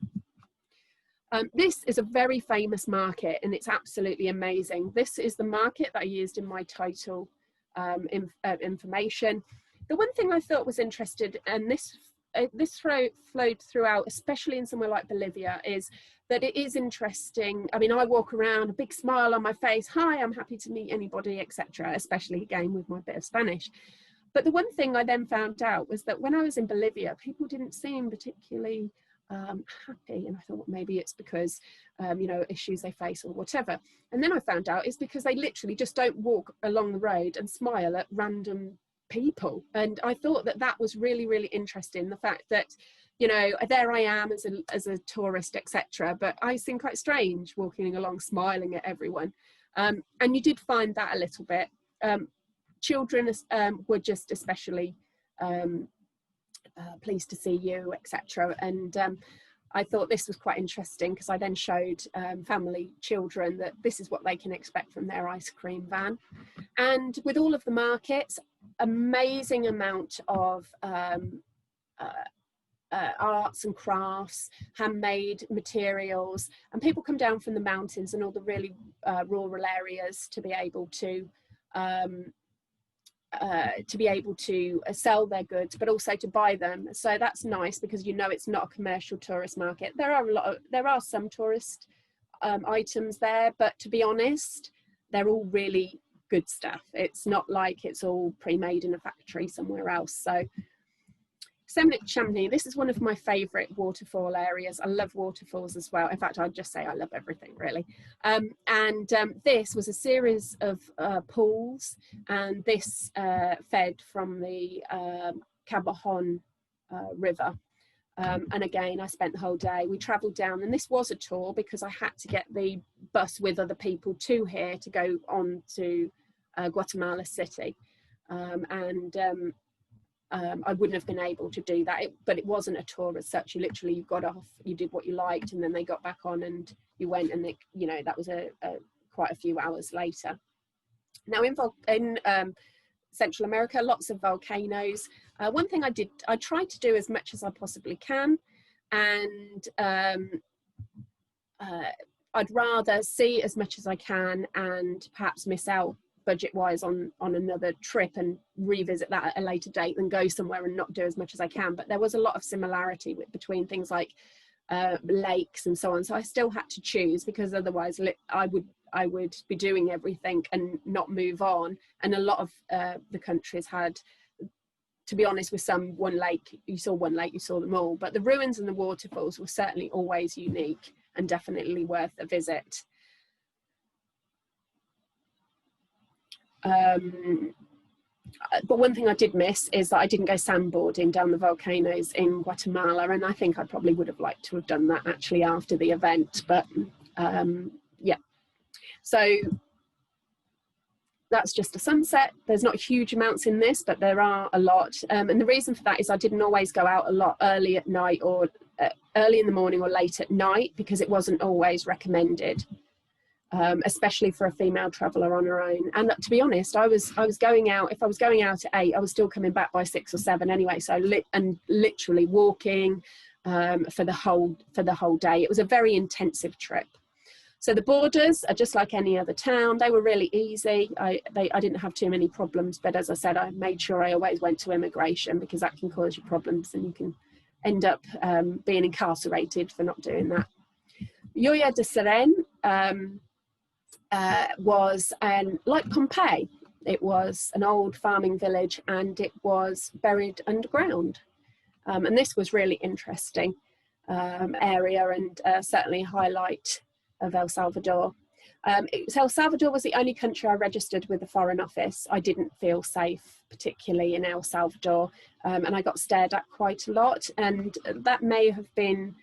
This is a very famous market, and it's absolutely amazing. This is the market that I used in my title information. The one thing I thought was interesting, and this flowed throughout, especially in somewhere like Bolivia, is that it is interesting. I mean, I walk around, a big smile on my face, hi, I'm happy to meet anybody, etc., especially again with my bit of Spanish. But the one thing I then found out was that when I was in Bolivia, people didn't seem particularly happy, and I thought, well, maybe it's because you know, issues they face or whatever. And then I found out it's because they literally just don't walk along the road and smile at random people. And I thought that was really, really interesting, the fact that, you know, there I am as a tourist, etc., but I seem quite strange walking along smiling at everyone. And you did find that a little bit. Children were just especially pleased to see you, etc. And I thought this was quite interesting because I then showed children that this is what they can expect from their ice cream van. And with all of the markets, amazing amount of arts and crafts, handmade materials, and people come down from the mountains and all the really rural areas to be able to sell their goods, but also to buy them. So that's nice because it's not a commercial tourist market. There are some tourist items there, but to be honest, they're all really good stuff. It's not like it's all pre-made in a factory somewhere else. So Chamonix, this is one of my favourite waterfall areas. I love waterfalls as well. In fact, I'd just say I love everything really. This was a series of pools, and this fed from the Cabajon River. And again, I spent the whole day. We travelled down, and this was a tour because I had to get the bus with other people to here to go on to Guatemala City. I wouldn't have been able to do that, but it wasn't a tour as such. You got off, you did what you liked, and then they got back on and you went, and that was quite a few hours later. Now in Central America, lots of volcanoes. One thing I tried to do as much as I possibly can, and I'd rather see as much as I can and perhaps miss out budget-wise on another trip and revisit that at a later date than go somewhere and not do as much as I can. But there was a lot of similarity between things like lakes and so on. So I still had to choose, because otherwise I would be doing everything and not move on. And a lot of the countries had, to be honest, with one lake, you saw them all. But the ruins and the waterfalls were certainly always unique and definitely worth a visit. But one thing I did miss is that I didn't go sandboarding down the volcanoes in Guatemala, and I think I probably would have liked to have done that actually after the event. But yeah, so that's just a sunset. There's not huge amounts in this, but there are a lot, and the reason for that is I didn't always go out a lot early at night or early in the morning or late at night, because it wasn't always recommended. Especially for a female traveller on her own. And to be honest, I was going out. If I was going out at 8, I was still coming back by 6 or 7 anyway. So literally walking for the whole day. It was a very intensive trip. So the borders are just like any other town. They were really easy. I didn't have too many problems. But as I said, I made sure I always went to immigration, because that can cause you problems and you can end up being incarcerated for not doing that. Joya de Ceren was like Pompeii. It was an old farming village, and it was buried underground. And this was really interesting area, and certainly a highlight of El Salvador. El Salvador was the only country I registered with the Foreign Office. I didn't feel safe, particularly in El Salvador, and I got stared at quite a lot, and that may have been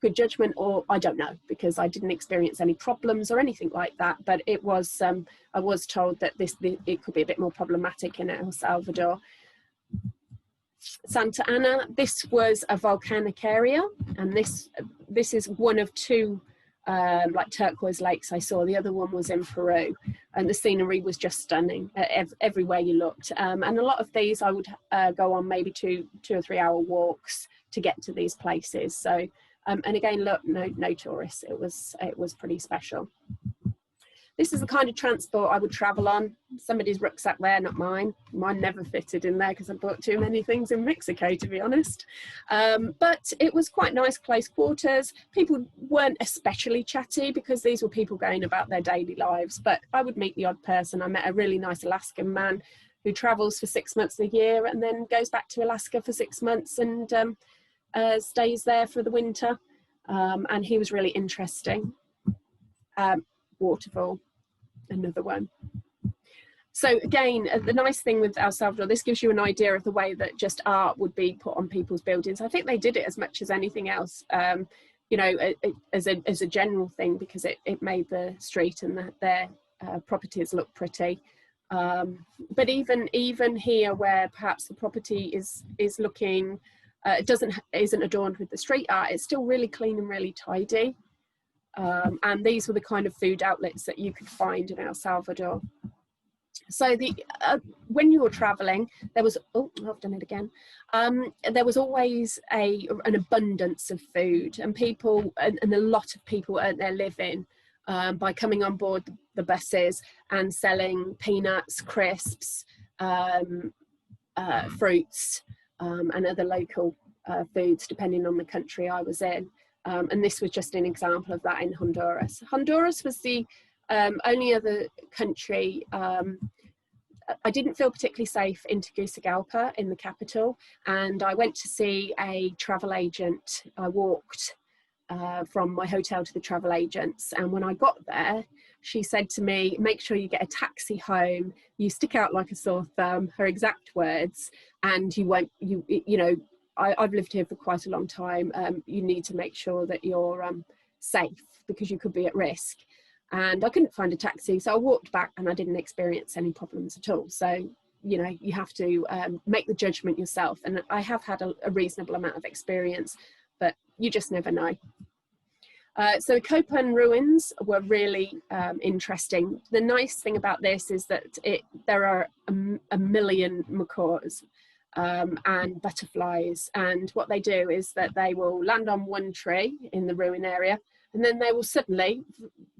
good judgment, or I don't know, because I didn't experience any problems or anything like that. But it was I was told that it could be a bit more problematic in El Salvador. Santa Ana, this was a volcanic area, and this is one of 2 like turquoise lakes I saw. The other one was in Peru, and the scenery was just stunning everywhere you looked. And a lot of these I would go on maybe 2 or 3 hour walks to get to these places. So and again, look, no tourists. It was pretty special. This is the kind of transport I would travel on. Somebody's rucksack there, not mine. Mine never fitted in there because I bought too many things in Mexico, to be honest. But it was quite nice, close quarters. People weren't especially chatty because these were people going about their daily lives. But I would meet the odd person. I met a really nice Alaskan man who travels for 6 months a year and then goes back to Alaska for 6 months and stays there for the winter. And he was really interesting. Waterfall. Another one. So again, the nice thing with El Salvador, this gives you an idea of the way that just art would be put on people's buildings. I think they did it as much as anything else, you know, as a general thing, because it made the street and their properties look pretty. But even here, where perhaps the property is looking isn't adorned with the street art. It's still really clean and really tidy. And these were the kind of food outlets that you could find in El Salvador. So when you were traveling, there was, oh, I've done it again. There was always an abundance of food, and people, and a lot of people earned their living by coming on board the buses and selling peanuts, crisps, fruits, and other local foods, depending on the country I was in. And this was just an example of that in Honduras. Honduras was the only other country. I didn't feel particularly safe in Tegucigalpa, in the capital, and I went to see a travel agent. I walked from my hotel to the travel agents, and when I got there, she said to me, make sure you get a taxi home, you stick out like a sore thumb, her exact words, and you won't, you know, I've lived here for quite a long time, you need to make sure that you're safe, because you could be at risk. And I couldn't find a taxi, so I walked back and I didn't experience any problems at all. So, you know, you have to make the judgment yourself. And I have had a reasonable amount of experience, but you just never know. So the Copan ruins were really interesting. The nice thing about this is that there are a million macaws and butterflies. And what they do is that they will land on one tree in the ruin area, and then they will suddenly,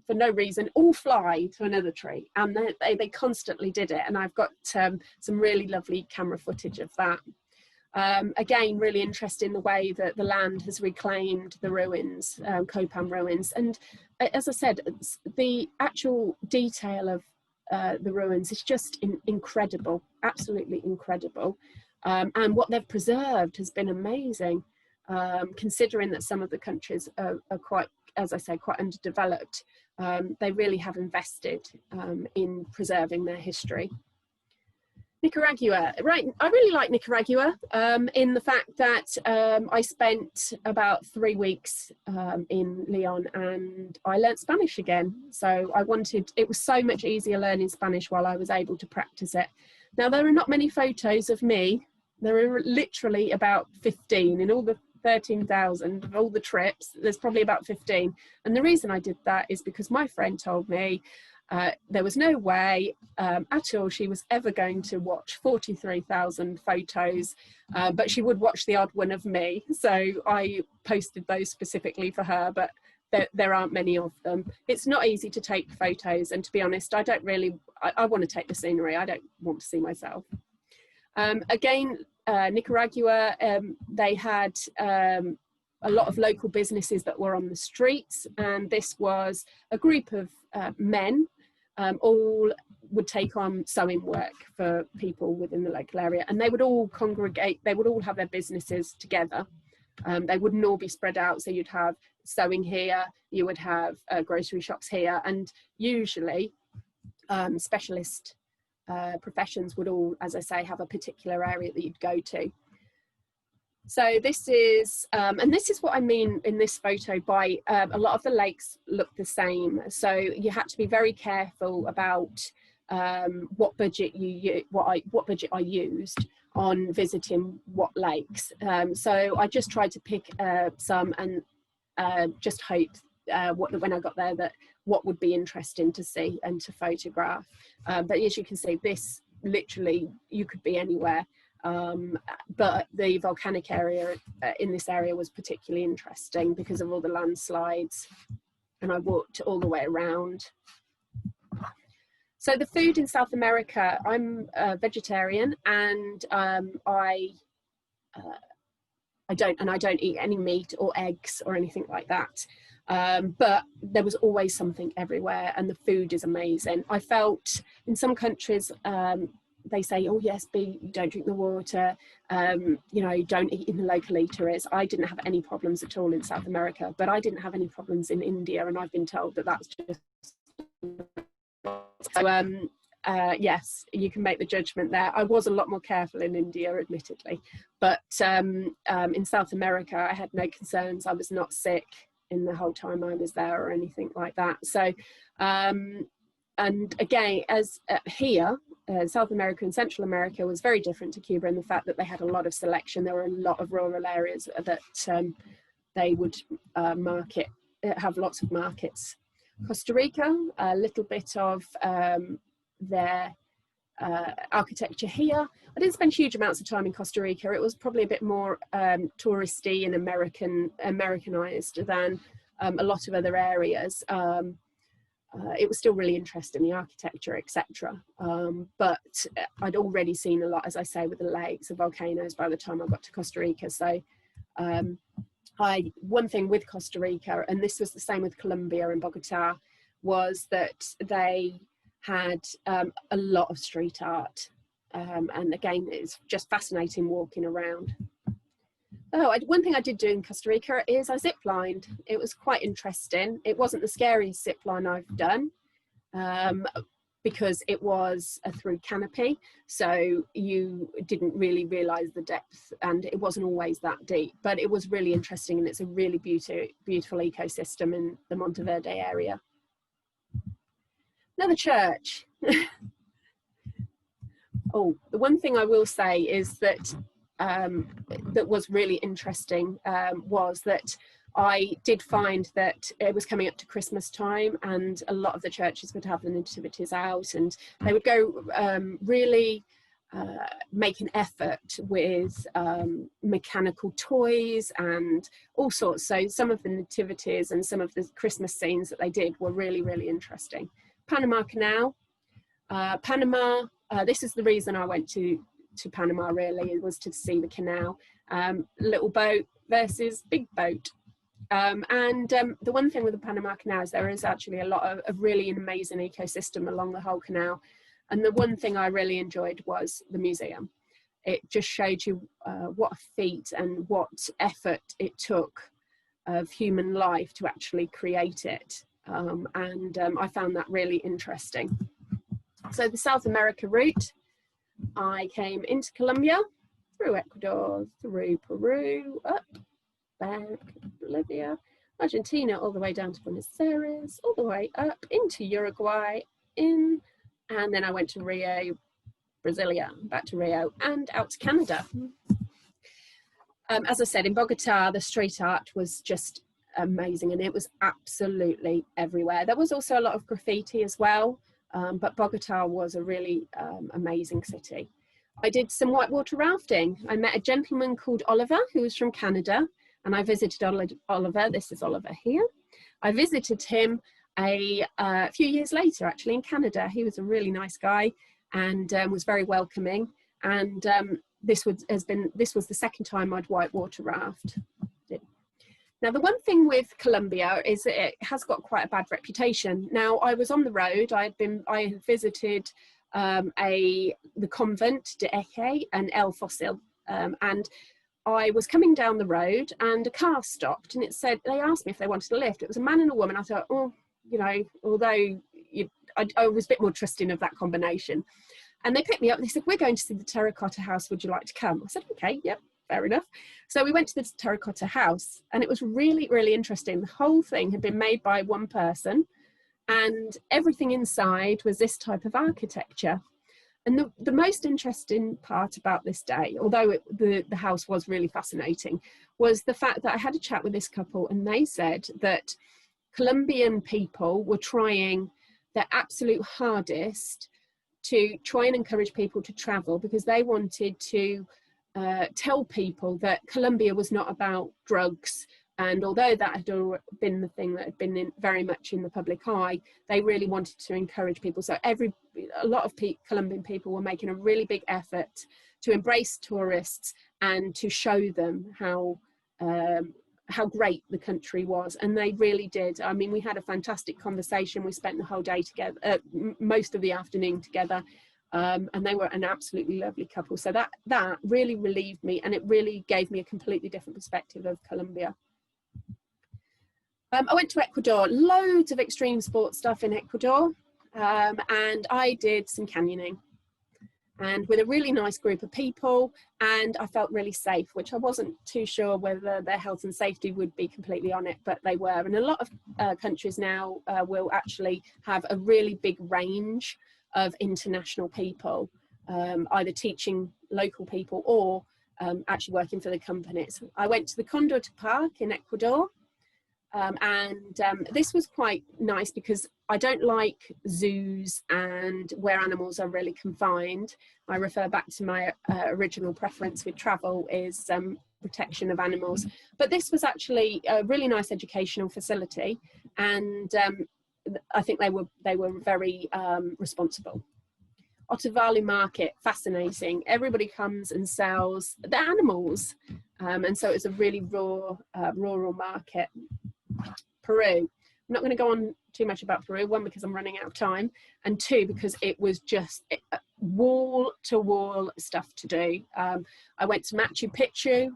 for no reason, all fly to another tree, and they constantly did it. And I've got some really lovely camera footage of that. Again, really interesting the way that the land has reclaimed the ruins, Copan ruins. And as I said, the actual detail of the ruins is just incredible, absolutely incredible. And what they've preserved has been amazing, considering that some of the countries are quite, as I say, quite underdeveloped. They really have invested in preserving their history. Nicaragua, right, I really like Nicaragua in the fact that I spent about 3 weeks in Leon, and I learnt Spanish again. So it was so much easier learning Spanish while I was able to practice it. Now, there are not many photos of me. There are literally about 15 in all the 13,000 of all the trips. There's probably about 15. And the reason I did that is because my friend told me there was no way at all she was ever going to watch 43,000 photos, but she would watch the odd one of me. So I posted those specifically for her, but there aren't many of them. It's not easy to take photos, and to be honest, I don't really, I want to take the scenery. I don't want to see myself. Again, Nicaragua, they had a lot of local businesses that were on the streets, and this was a group of men, all would take on sewing work for people within the local area, and they would all congregate, they would all have their businesses together. They wouldn't all be spread out, so you'd have sewing here, you would have grocery shops here, and usually specialist professions would all, as I say, have a particular area that you'd go to. So this is, and this is what I mean in this photo by a lot of the lakes look the same. So you had to be very careful about what budget I used on visiting what lakes. So I just tried to pick some and just hoped when I got there that what would be interesting to see and to photograph. But as you can see, this literally, you could be anywhere. But the volcanic area in this area was particularly interesting because of all the landslides, and I walked all the way around. So the food in South America, I'm a vegetarian, and I don't eat any meat or eggs or anything like that. But there was always something everywhere, and the food is amazing. I felt in some countries, they say, oh yes, you don't drink the water, you know, don't eat in the local eateries. I didn't have any problems at all in South America, but I didn't have any problems in India, and I've been told that that's just... So yes, you can make the judgment there. I was a lot more careful in India, admittedly, but in South America, I had no concerns. I was not sick in the whole time I was there or anything like that. So, and again, as here, South America and Central America was very different to Cuba in the fact that they had a lot of selection. There were a lot of rural areas that they would have lots of markets. Costa Rica, a little bit of their architecture here. I didn't spend huge amounts of time in Costa Rica. It was probably a bit more touristy and Americanized than a lot of other areas. It was still really interesting, the architecture, etc. But I'd already seen a lot, as I say, with the lakes and volcanoes by the time I got to Costa Rica. So one thing with Costa Rica, and this was the same with Colombia and Bogota, was that they had a lot of street art. And again, it's just fascinating walking around. One thing I did do in Costa Rica is I zip-lined. It was quite interesting. It wasn't the scariest zip-line I've done because it was a through canopy. So you didn't really realise the depth, and it wasn't always that deep, but it was really interesting, and it's a really beautiful ecosystem in the Monteverde area. Another church. Oh, the one thing I will say is that that was really interesting was that I did find that it was coming up to Christmas time, and a lot of the churches would have the nativities out, and they would go really make an effort with mechanical toys and all sorts. So some of the nativities and some of the Christmas scenes that they did were really, really interesting. Panama Canal. Panama, this is the reason I went to Panama, really. It was to see the canal. Little boat versus big boat. The one thing with the Panama Canal is there is actually a lot of really amazing ecosystem along the whole canal. And the one thing I really enjoyed was the museum. It just showed you what a feat and what effort it took of human life to actually create it. I found that really interesting. So the South America route, I came into Colombia, through Ecuador, through Peru, up, back, Bolivia, Argentina, all the way down to Buenos Aires, all the way up into Uruguay, and then I went to Rio, Brasilia, back to Rio, and out to Canada. As I said, in Bogota, the street art was just amazing, and it was absolutely everywhere. There was also a lot of graffiti as well. But Bogota was a really amazing city. I did some whitewater rafting. I met a gentleman called Oliver who was from Canada, and I visited Oliver. This is Oliver here. I visited him a few years later, actually, in Canada. He was a really nice guy and was very welcoming. And this was the second time I'd whitewater raft. Now, the one thing with Colombia is that it has got quite a bad reputation. Now, I was on the road. I had visited the convent de Eje and El Fossil, and I was coming down the road, and a car stopped, and they asked me if they wanted a lift. It was a man and a woman. I thought, oh, although I was a bit more trusting of that combination, and they picked me up. And they said, "We're going to see the terracotta house. Would you like to come?" I said, "Okay, yep." Fair enough. So we went to the terracotta house, and it was really, really interesting. The whole thing had been made by one person, and everything inside was this type of architecture. And the most interesting part about this day, although the house was really fascinating, was the fact that I had a chat with this couple, and they said that Colombian people were trying their absolute hardest to try and encourage people to travel, because they wanted to tell people that Colombia was not about drugs, and although that had been the thing that had been very much in the public eye, they really wanted to encourage people. So a lot of Colombian people were making a really big effort to embrace tourists and to show them how great the country was, and they really did. I mean, we had a fantastic conversation. We spent the whole day together, most of the afternoon together. And they were an absolutely lovely couple. So that really relieved me, and it really gave me a completely different perspective of Colombia. I went to Ecuador, loads of extreme sports stuff in Ecuador, and I did some canyoning, and with a really nice group of people, and I felt really safe, which I wasn't too sure whether their health and safety would be completely on it, but they were. And a lot of countries now will actually have a really big range of international people, either teaching local people or actually working for the companies. I went to the Condor de Parque in Ecuador, and this was quite nice because I don't like zoos and where animals are really confined. I refer back to my original preference with travel is protection of animals. But this was actually a really nice educational facility, and I think they were very responsible. Otavalu Market, fascinating. Everybody comes and sells the animals, and so it's a really raw, rural market. Peru. I'm not going to go on too much about Peru, one, because I'm running out of time, and two, because it was just wall to wall stuff to do. I went to Machu Picchu,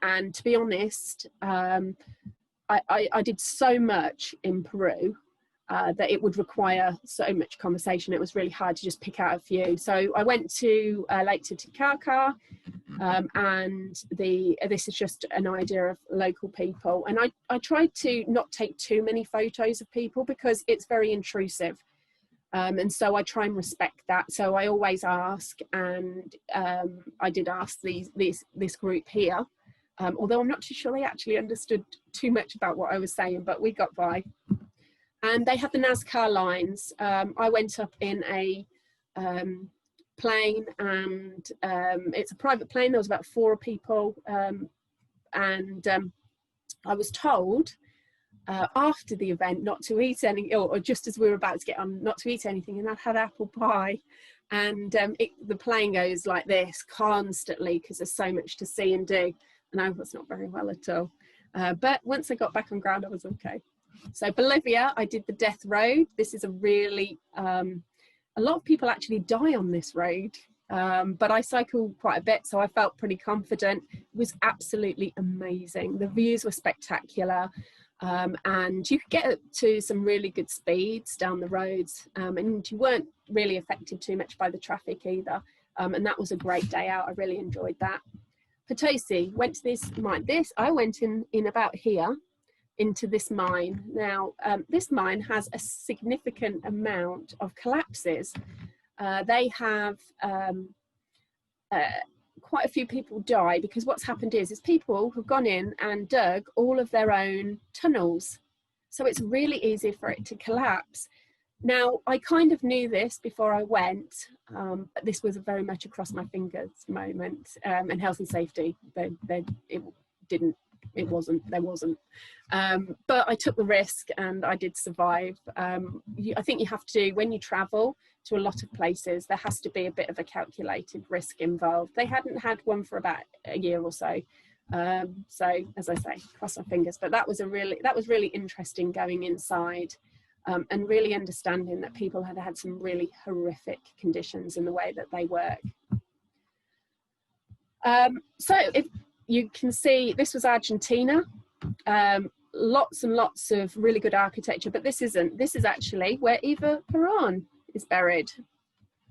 and to be honest, I did so much in Peru that it would require so much conversation. It was really hard to just pick out a few. So I went to Lake Titicaca, and this is just an idea of local people. And I tried to not take too many photos of people because it's very intrusive. And so I try and respect that. So I always ask, and I did ask this group here, although I'm not too sure they actually understood too much about what I was saying, but we got by. And they had the NASCAR lines. I went up in a plane, and it's a private plane. There was about 4 people, and I was told after the event not to eat any, or just as we were about to get on, not to eat anything, and I had apple pie. And the plane goes like this constantly because there's so much to see and do, and I was not very well at all. But once I got back on ground, I was okay. So Bolivia, I did the Death Road. This is a really, a lot of people actually die on this road, but I cycled quite a bit, so I felt pretty confident. It was absolutely amazing. The views were spectacular, and you could get to some really good speeds down the roads, and you weren't really affected too much by the traffic either, and that was a great day out. I really enjoyed that. Potosi, went to this mine. I went in about here, into this mine. Now, this mine has a significant amount of collapses. They have quite a few people die because what's happened is people have gone in and dug all of their own tunnels. So it's really easy for it to collapse. Now, I kind of knew this before I went, but this was a very much a cross my fingers moment, and health and safety, there wasn't. But I took the risk and I did survive. I think you have to, when you travel to a lot of places, there has to be a bit of a calculated risk involved. They hadn't had one for about a year or so. So as I say, cross my fingers, but that was really interesting going inside, and really understanding that people had had some really horrific conditions in the way that they work. So if you can see, this was Argentina. Lots and lots of really good architecture, but this is actually where Eva Perón is buried.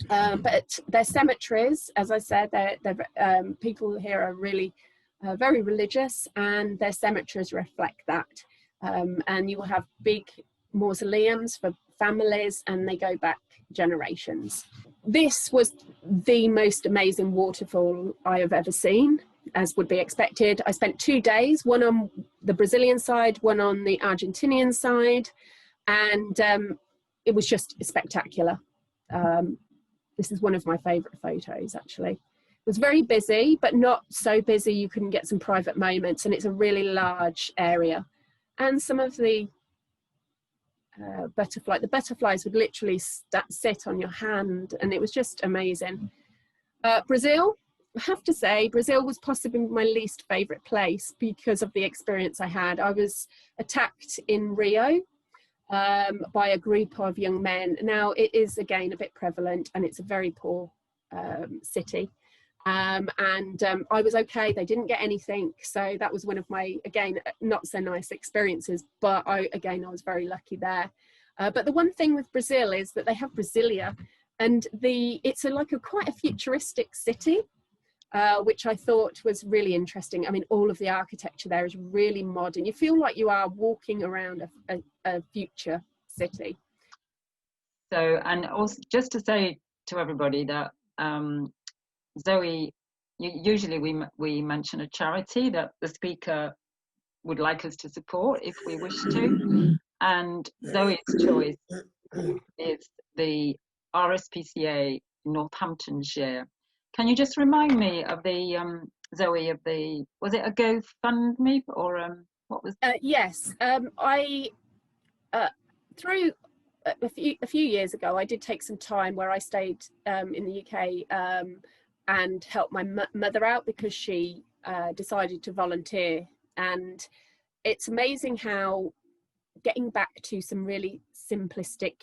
But their cemeteries, as I said, people here are really very religious, and their cemeteries reflect that. And you will have big mausoleums for families, and they go back generations. This was the most amazing waterfall I have ever seen, as would be expected. I spent 2 days, one on the Brazilian side, one on the Argentinian side, and it was just spectacular. This is one of my favourite photos, actually. It was very busy, but not so busy you couldn't get some private moments, and it's a really large area. And some of the the butterflies would literally sit on your hand, and it was just amazing. Brazil, I have to say, Brazil was possibly my least favourite place because of the experience I had. I was attacked in Rio by a group of young men. Now, it is, again, a bit prevalent, and it's a very poor city. And I was okay. They didn't get anything. So that was one of my, again, not so nice experiences. But I was very lucky there. But the one thing with Brazil is that they have Brasilia, and it's quite a futuristic city. Which I thought was really interesting. I mean, all of the architecture there is really modern. You feel like you are walking around a future city. So, and also just to say to everybody that Zoe, usually we mention a charity that the speaker would like us to support if we wish to, and Zoe's choice is the RSPCA Northamptonshire. Can you just remind me of the Zoe, of the, was it a GoFundMe or what was? Yes, I through a few years ago, I did take some time where I stayed in the UK and helped my mother out because she decided to volunteer. And it's amazing how getting back to some really simplistic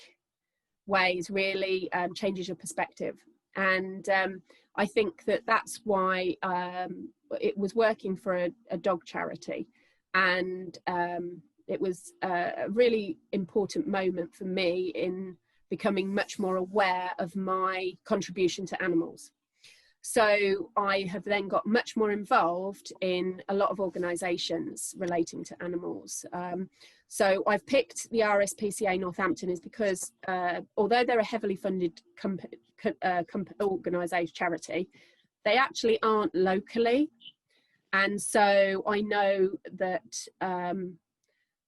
ways really changes your perspective. And I think that that's why it was working for a dog charity. And it was a really important moment for me in becoming much more aware of my contribution to animals. So I have then got much more involved in a lot of organisations relating to animals. So I've picked the RSPCA Northampton is because although they're a heavily funded organisation charity, they actually aren't locally. And so I know that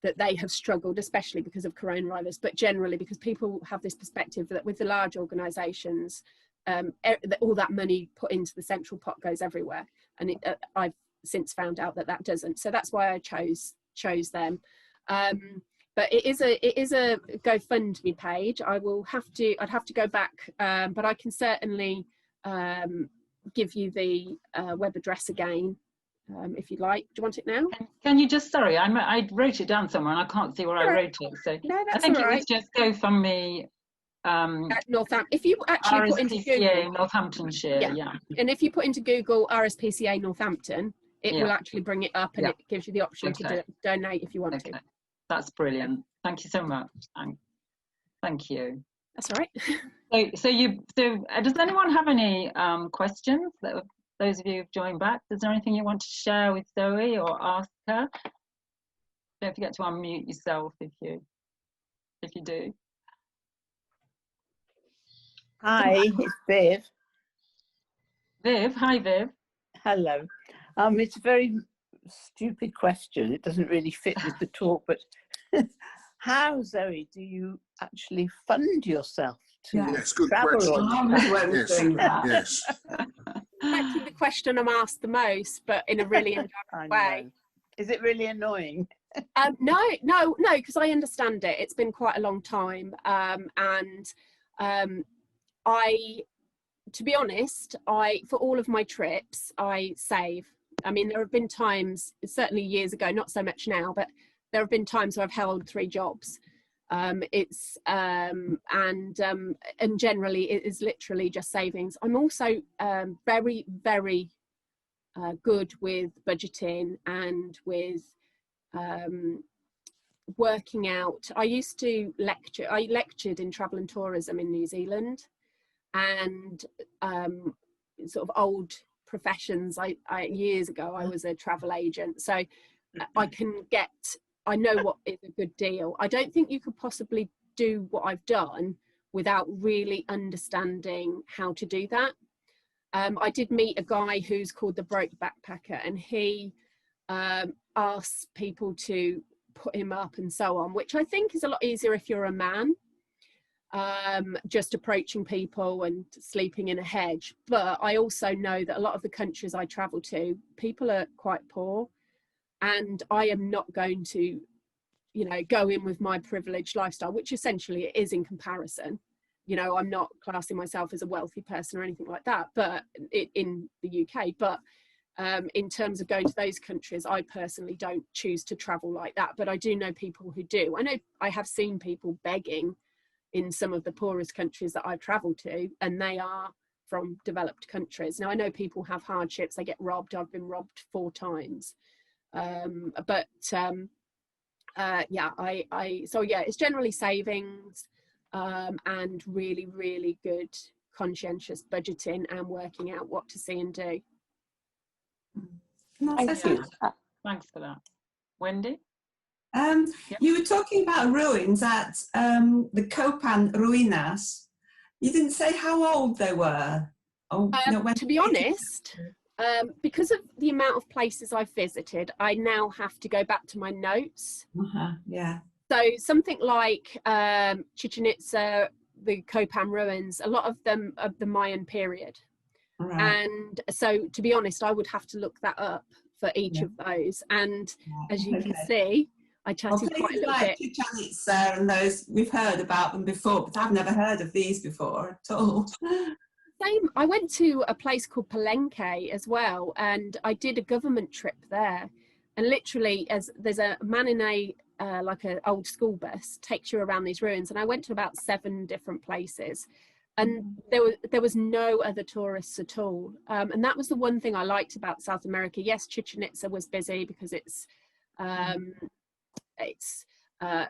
that they have struggled, especially because of coronavirus, but generally because people have this perspective that with the large organisations, all that money put into the central pot goes everywhere, and I've since found out that that doesn't. So that's why I chose them. But it is a GoFundMe page. I'd have to go back, but I can certainly give you the web address again. If you'd like. Do you want it now? Can you just, sorry, I wrote it down somewhere and I can't see where I wrote it. So no, that's I think all right. it was just GoFundMe. Northampton. If you actually RSPCA put into Google, Northamptonshire, yeah. And if you put into Google RSPCA Northampton, it will actually bring it up, and it gives you the option to donate if you want to. That's brilliant. Thank you so much. Thank you. That's all right. So does anyone have any questions? Those of you who've joined back, is there anything you want to share with Zoe or ask her? Don't forget to unmute yourself if you do. Hi, it's Viv. Viv, hi Viv. Hello. It's a very stupid question. It doesn't really fit with the talk, but how, Zoe, do you actually fund yourself to good travel? Yes. Actually, the question I'm asked the most, but in a really indirect way. Is it really annoying? No, because I understand it. It's been quite a long time, and to be honest, for all of my trips, I save. I mean, there have been times, certainly years ago, not so much now, but there have been times where I've held 3 jobs. And generally it is literally just savings. I'm also very, very good with budgeting and with working out. I used to lecture. I lectured in travel and tourism in New Zealand, and sort of old professions. Years ago I was a travel agent, so I know what is a good deal. I don't think you could possibly do what I've done without really understanding how to do that. I did meet a guy who's called the Broke Backpacker, and he asks people to put him up and so on, which I think is a lot easier if you're a man, just approaching people and sleeping in a hedge. But I also know that a lot of the countries I travel to, people are quite poor, and I am not going to, go in with my privileged lifestyle, which essentially it is in comparison. I'm not classing myself as a wealthy person or anything like that, but in the UK. But in terms of going to those countries, I personally don't choose to travel like that. But I do know people who do. I have seen people begging in some of the poorest countries that I've traveled to, and they are from developed countries. Now, I know people have hardships, they get robbed. I've been robbed 4 times. It's generally savings and really, really good conscientious budgeting and working out what to see and do. Thank you. Thanks for that. Wendy? You were talking about ruins at the Copan Ruinas. You didn't say how old they were. Oh, no, To be honest, because of the amount of places I've visited, I now have to go back to my notes. Yeah. So something like Chichen Itza, the Copan ruins, a lot of them of the Mayan period. Right. And so, to be honest, I would have to look that up for each of those. And as you can see, I chatted quite a little bit. Chichen Itza and those, we've heard about them before, but I've never heard of these before at all. Same. I went to a place called Palenque as well, and I did a government trip there. And literally, as there's a man in a like an old school bus takes you around these ruins, and I went to about 7 different places, and there was no other tourists at all. And that was the one thing I liked about South America. Yes, Chichen Itza was busy because it's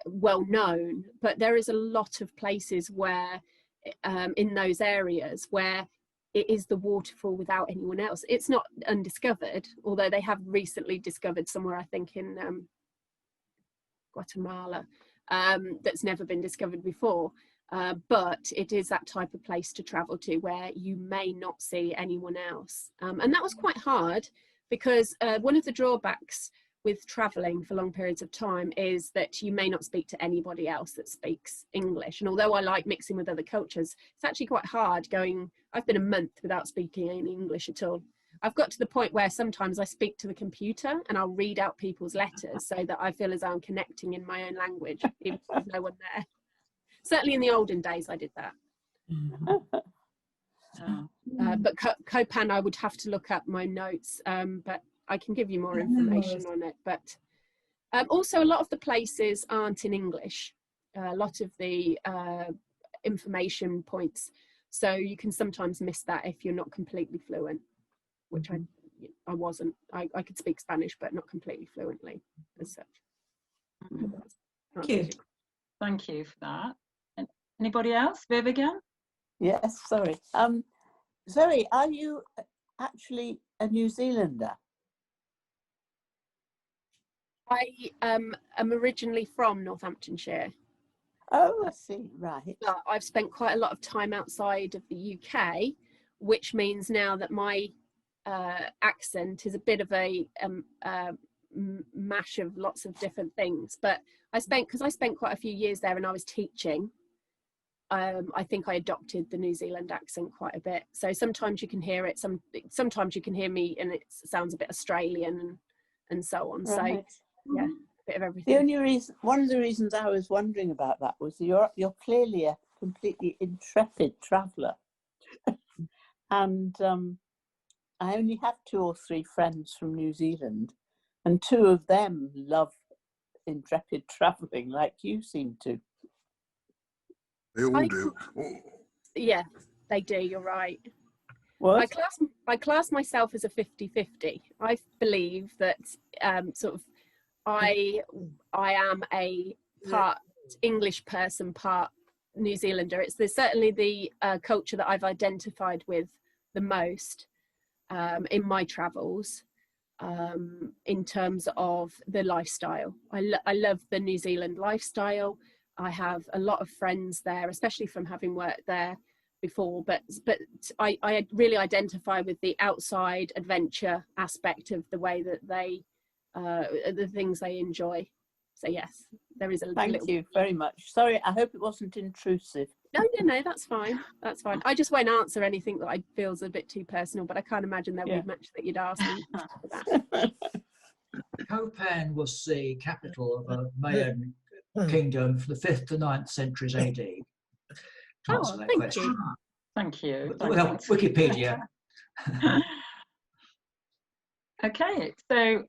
well known, but there is a lot of places where in those areas where it is the waterfall without anyone else. It's not undiscovered, although they have recently discovered somewhere, I think in Guatemala, that's never been discovered before. But it is that type of place to travel to where you may not see anyone else. And that was quite hard because one of the drawbacks with traveling for long periods of time is that you may not speak to anybody else that speaks English. And although I like mixing with other cultures, it's actually quite hard going. I've been a month without speaking any English at all. I've got to the point where sometimes I speak to the computer and I'll read out people's letters so that I feel as though I'm connecting in my own language, even if there's no one there. Certainly in the olden days I did that. But Copan, I would have to look up my notes, but I can give you more information on it. But also a lot of the places aren't in English, a lot of the information points. So you can sometimes miss that if you're not completely fluent, which I wasn't. I could speak Spanish, but not completely fluently as such. Thank you. Thank you for that. Anybody else? Viv again? Yes, sorry. Zoe, are you actually a New Zealander? I am originally from Northamptonshire. Oh, I see, right. But I've spent quite a lot of time outside of the UK, which means now that my accent is a bit of a mash of lots of different things. But because I spent quite a few years there and I was teaching, I think I adopted the New Zealand accent quite a bit. So sometimes you can hear it, sometimes you can hear me and it sounds a bit Australian and so on. Right. So yeah, a bit of everything. The only reason, one of the reasons I was wondering about that was you're clearly a completely intrepid traveller. And I only have 2 or 3 friends from New Zealand, and 2 of them love intrepid travelling like you seem to. They all do. Yeah, they do, you're right. What? I class myself as a 50-50. I believe that sort of I am a part English person, part New Zealander. There's certainly the culture that I've identified with the most in my travels, in terms of the lifestyle. I love the New Zealand lifestyle. I have a lot of friends there, especially from having worked there before, but I really identify with the outside adventure aspect of the way that they the things they enjoy. So yes, there is a Thank you very much. Sorry, I hope it wasn't intrusive. No, that's fine. That's fine. I just won't answer anything that I feel is a bit too personal, but I can't imagine there would be much that you'd ask me for that. Copan was the capital of a Mayan kingdom from the 5th to 9th centuries AD. To answer that question. You. Thank you. Well, Wikipedia. Okay, so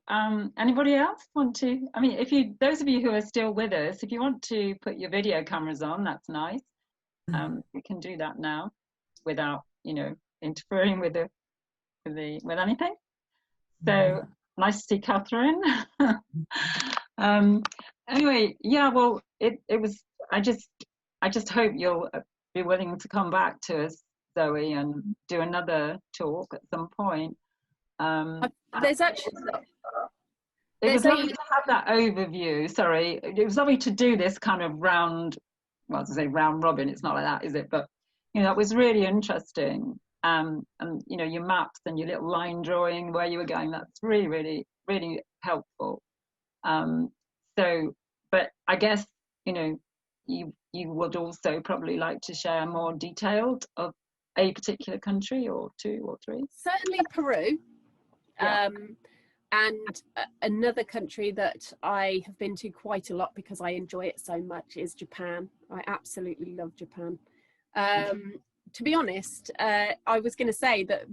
anybody else want to? I mean, those of you who are still with us, if you want to put your video cameras on, that's nice. You can do that now without, interfering with anything. So nice to see Catherine. Anyway, yeah. Well, it was. I just hope you'll be willing to come back to us, Zoe, and do another talk at some point. There's actually It was lovely to have that overview. Sorry, it was lovely to do this kind of round, well, to say round robin, it's not like that, is it? But, you know, it was really interesting. And, you know, your maps and your little line drawing where you were going, that's really, really, really helpful. So, but I guess, you know, you would also probably like to share more detailed of a particular country or two or three. Certainly Peru. Yeah. And another country that I have been to quite a lot because I enjoy it so much is Japan. I absolutely love Japan. To be honest, I was going to say that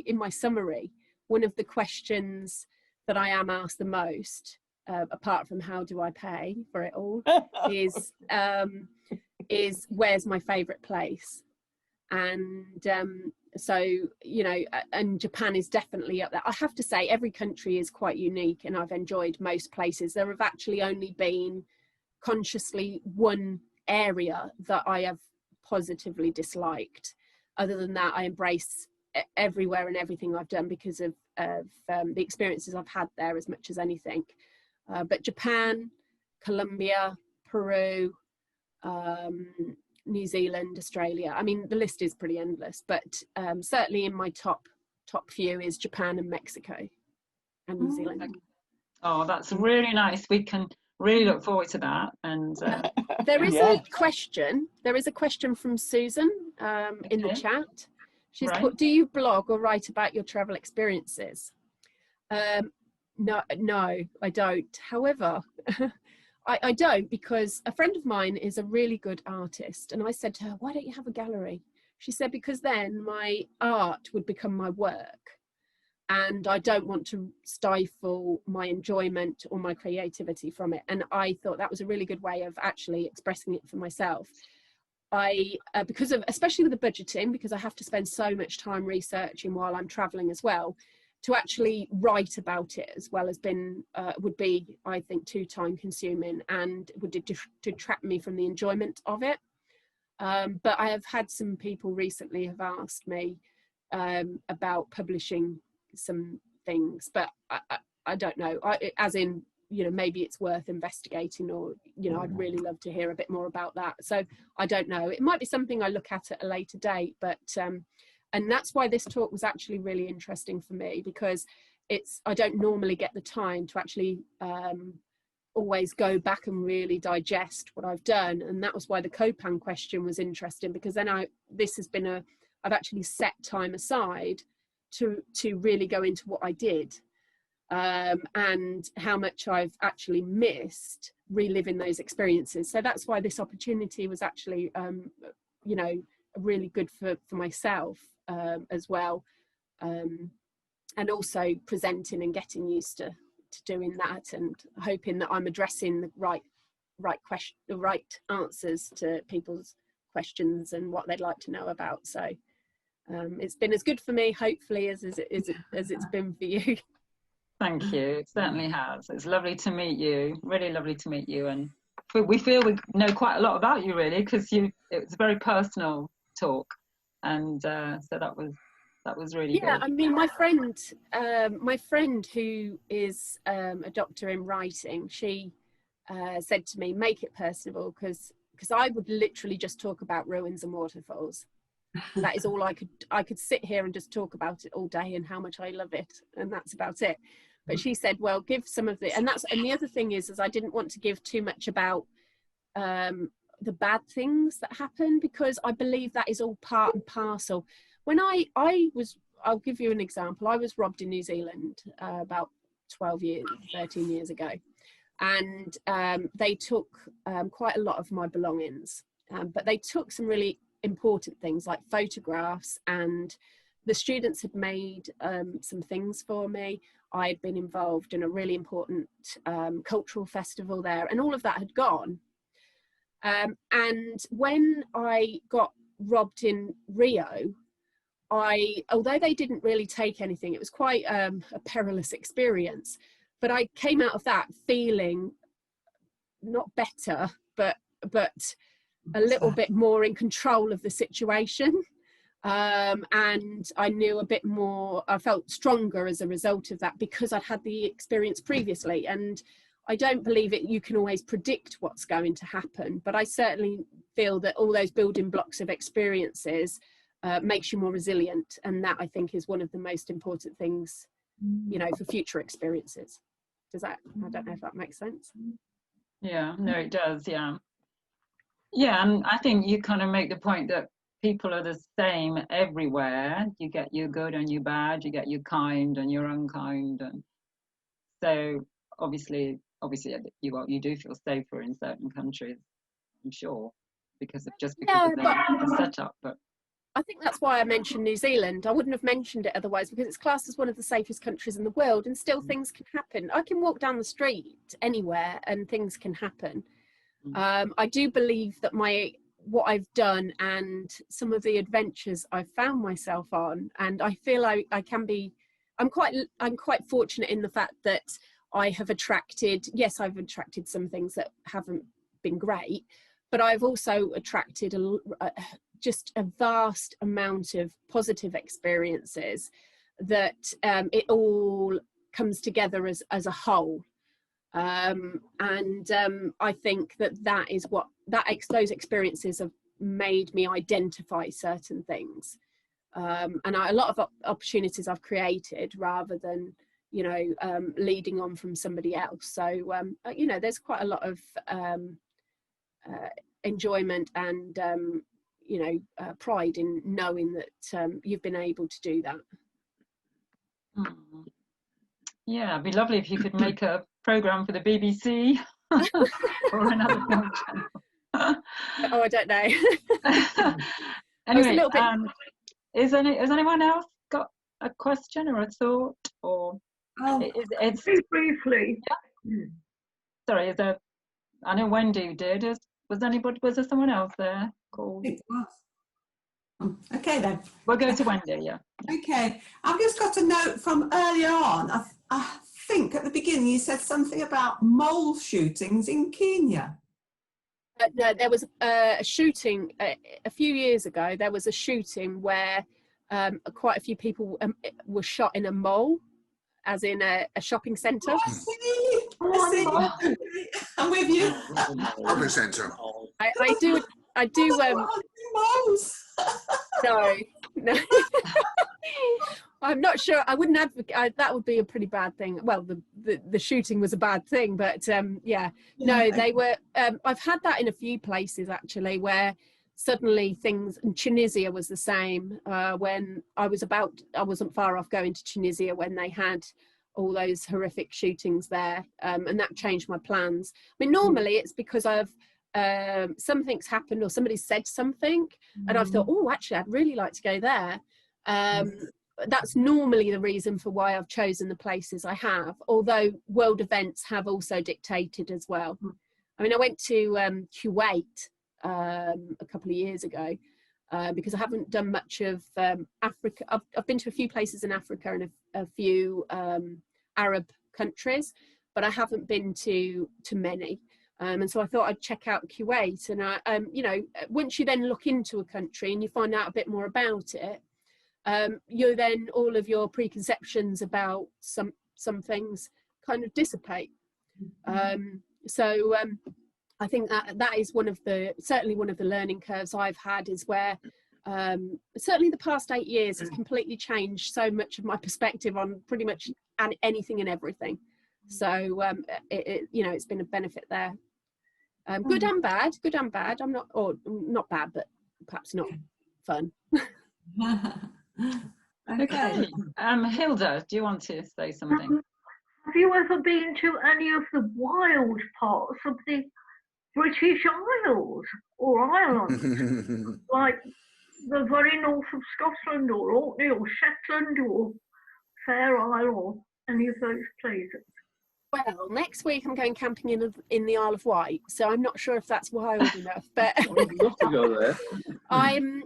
in my summary, one of the questions that I am asked the most, apart from how do I pay for it all, is where's my favourite place? And so, you know, and Japan is definitely up there. I have to say every country is quite unique, and I've enjoyed most places. There have actually only been consciously one area that I have positively disliked. Other than that, I embrace everywhere and everything I've done because of the experiences I've had there as much as anything. But Japan, Colombia, Peru, New Zealand, Australia. I mean, the list is pretty endless, but certainly in my top few is Japan and Mexico and New Zealand. Oh, that's really nice. We can really look forward to that. And there is a question. There is a question from Susan in the chat. She's put, do you blog or write about your travel experiences? No, I don't. However, I don't, because a friend of mine is a really good artist, and I said to her, why don't you have a gallery? She said, because then my art would become my work, and I don't want to stifle my enjoyment or my creativity from it. And I thought that was a really good way of actually expressing it for myself. Because of, especially with the budgeting, because I have to spend so much time researching while I'm traveling as well, to actually write about it as well as would be, I think, too time consuming, and would detract me from the enjoyment of it. But I have had some people recently have asked me about publishing some things, but I don't know, as in, you know, maybe it's worth investigating, or, you know, I'd really love to hear a bit more about that. So I don't know, it might be something I look at a later date, but and that's why this talk was actually really interesting for me, because I don't normally get the time to actually always go back and really digest what I've done. And that was why the Copan question was interesting, because then I've actually set time aside to really go into what I did, and how much I've actually missed reliving those experiences. So that's why this opportunity was actually, you know, really good for myself as well, and also presenting and getting used to doing that, and hoping that I'm addressing the right answers to people's questions and what they'd like to know about. So it's been as good for me, hopefully, as it's been for you. Thank you. It certainly has. It's lovely to meet you. Really lovely to meet you, and we feel we know quite a lot about you, really, because it was a very personal talk, and so that was really good. I mean, my friend who is a doctor in writing, she said to me, make it personable, because I would literally just talk about ruins and waterfalls. That is all I could sit here and just talk about it all day and how much I love it, and that's about it. But she said, well, give some of the, and the other thing is I didn't want to give too much about the bad things that happen, because I believe that is all part and parcel. When I'll give you an example. I was robbed in New Zealand about 13 years ago, and they took quite a lot of my belongings, but they took some really important things like photographs, and the students had made some things for me. I had been involved in a really important cultural festival there, and all of that had gone. And when I got robbed in Rio, although they didn't really take anything, it was quite a perilous experience, but I came out of that feeling not better, but a little bit more in control of the situation. And I knew a bit more, I felt stronger as a result of that because I'd had the experience previously. And I don't believe you can always predict what's going to happen, but I certainly feel that all those building blocks of experiences makes you more resilient, and that I think is one of the most important things, you know, for future experiences. Does that, I don't know if that makes sense. Yeah, no, it does. Yeah, and I think you kind of make the point that people are the same everywhere. You get your good and your bad, you get your kind and your unkind, and so obviously you do feel safer in certain countries, I'm sure, because of the setup. But I think that's why I mentioned New Zealand. I wouldn't have mentioned it otherwise, because it's classed as one of the safest countries in the world, and still things can happen. I can walk down the street anywhere and things can happen. I do believe that what I've done and some of the adventures I've found myself on, and I feel I'm quite fortunate in the fact that I've attracted some things that haven't been great, but I've also attracted just a vast amount of positive experiences that it all comes together as a whole. I think that is what those experiences have made me identify certain things, and a lot of opportunities I've created rather than, you know, leading on from somebody else. So you know, there's quite a lot of enjoyment and you know, pride in knowing that you've been able to do that. Yeah, it'd be lovely if you could make a program for the BBC or another film channel. Oh, I don't know. Anyway, has anyone else got a question or a thought, or it's briefly? Yeah? Sorry, I know Wendy did. Was there someone else there called? It was. Okay then. We'll go to Wendy. Yeah. Okay, I've just got a note from earlier on. I think at the beginning you said something about mole shootings in Kenya. No, there was a shooting a few years ago. There was a shooting where quite a few people were shot in a mall, as in a shopping centre. I see. I'm with you. Shopping centre. I do. Moles. No. I'm not sure. I wouldn't advocate. That would be a pretty bad thing. Well, the shooting was a bad thing, but yeah. No, they were. I've had that in a few places actually, where suddenly things. And Tunisia was the same. When I wasn't far off going to Tunisia when they had all those horrific shootings there, and that changed my plans. I mean, normally it's because something's happened or somebody said something, and I've thought, oh, actually, I'd really like to go there. That's normally the reason for why I've chosen the places I have, although world events have also dictated as well. I mean, I went to Kuwait a couple of years ago because I haven't done much of Africa. I've been to a few places in Africa and a few Arab countries, but I haven't been to many. And so I thought I'd check out Kuwait. And you know, once you then look into a country and you find out a bit more about it, you then all of your preconceptions about some things kind of dissipate. So I think that is certainly one of the learning curves I've had, is where certainly the past 8 years has completely changed so much of my perspective on pretty much anything and everything. So you know, it's been a benefit there. Good and bad. I'm not bad, but perhaps not fun. Okay. Hilda, do you want to say something? Have you ever been to any of the wild parts of the British Isles or Ireland? Like the very north of Scotland, or Orkney, or Shetland, or Fair Isle, or any of those places? Well, next week I'm going camping in the Isle of Wight, so I'm not sure if that's wild enough. But I'd love to go there. When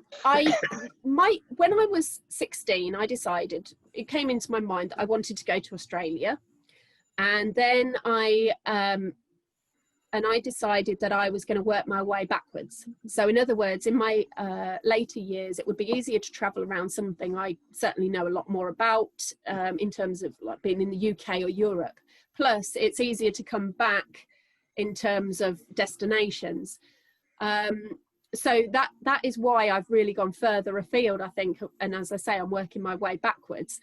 I was 16, I decided, it came into my mind that I wanted to go to Australia, and then I and I decided that I was going to work my way backwards. So in other words, in my later years, it would be easier to travel around something I certainly know a lot more about, in terms of like being in the UK or Europe. Plus, it's easier to come back in terms of destinations. So that is why I've really gone further afield, I think. And as I say, I'm working my way backwards.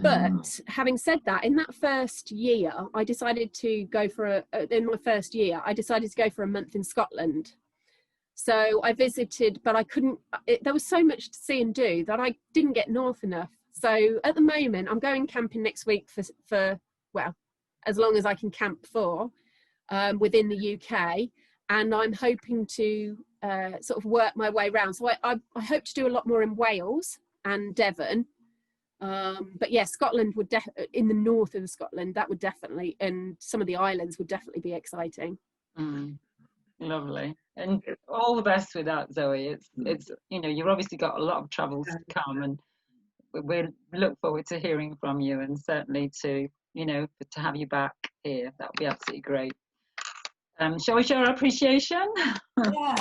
But having said that, in that first year, I decided to go for in my first year, I decided to go for a month in Scotland. So I visited, but I couldn't, there was so much to see and do that I didn't get north enough. So at the moment, I'm going camping next week for well, as long as I can camp for, within the UK. And I'm hoping to sort of work my way around. So I hope to do a lot more in Wales and Devon. But yeah, Scotland would in the north of Scotland, that would definitely, and some of the islands would definitely be exciting. Lovely, and all the best with that, Zoe. It's you know, you've obviously got a lot of travels to come, and we look forward to hearing from you, and certainly to, you know, to have you back here. That would be absolutely great. Shall we show our appreciation? Yeah.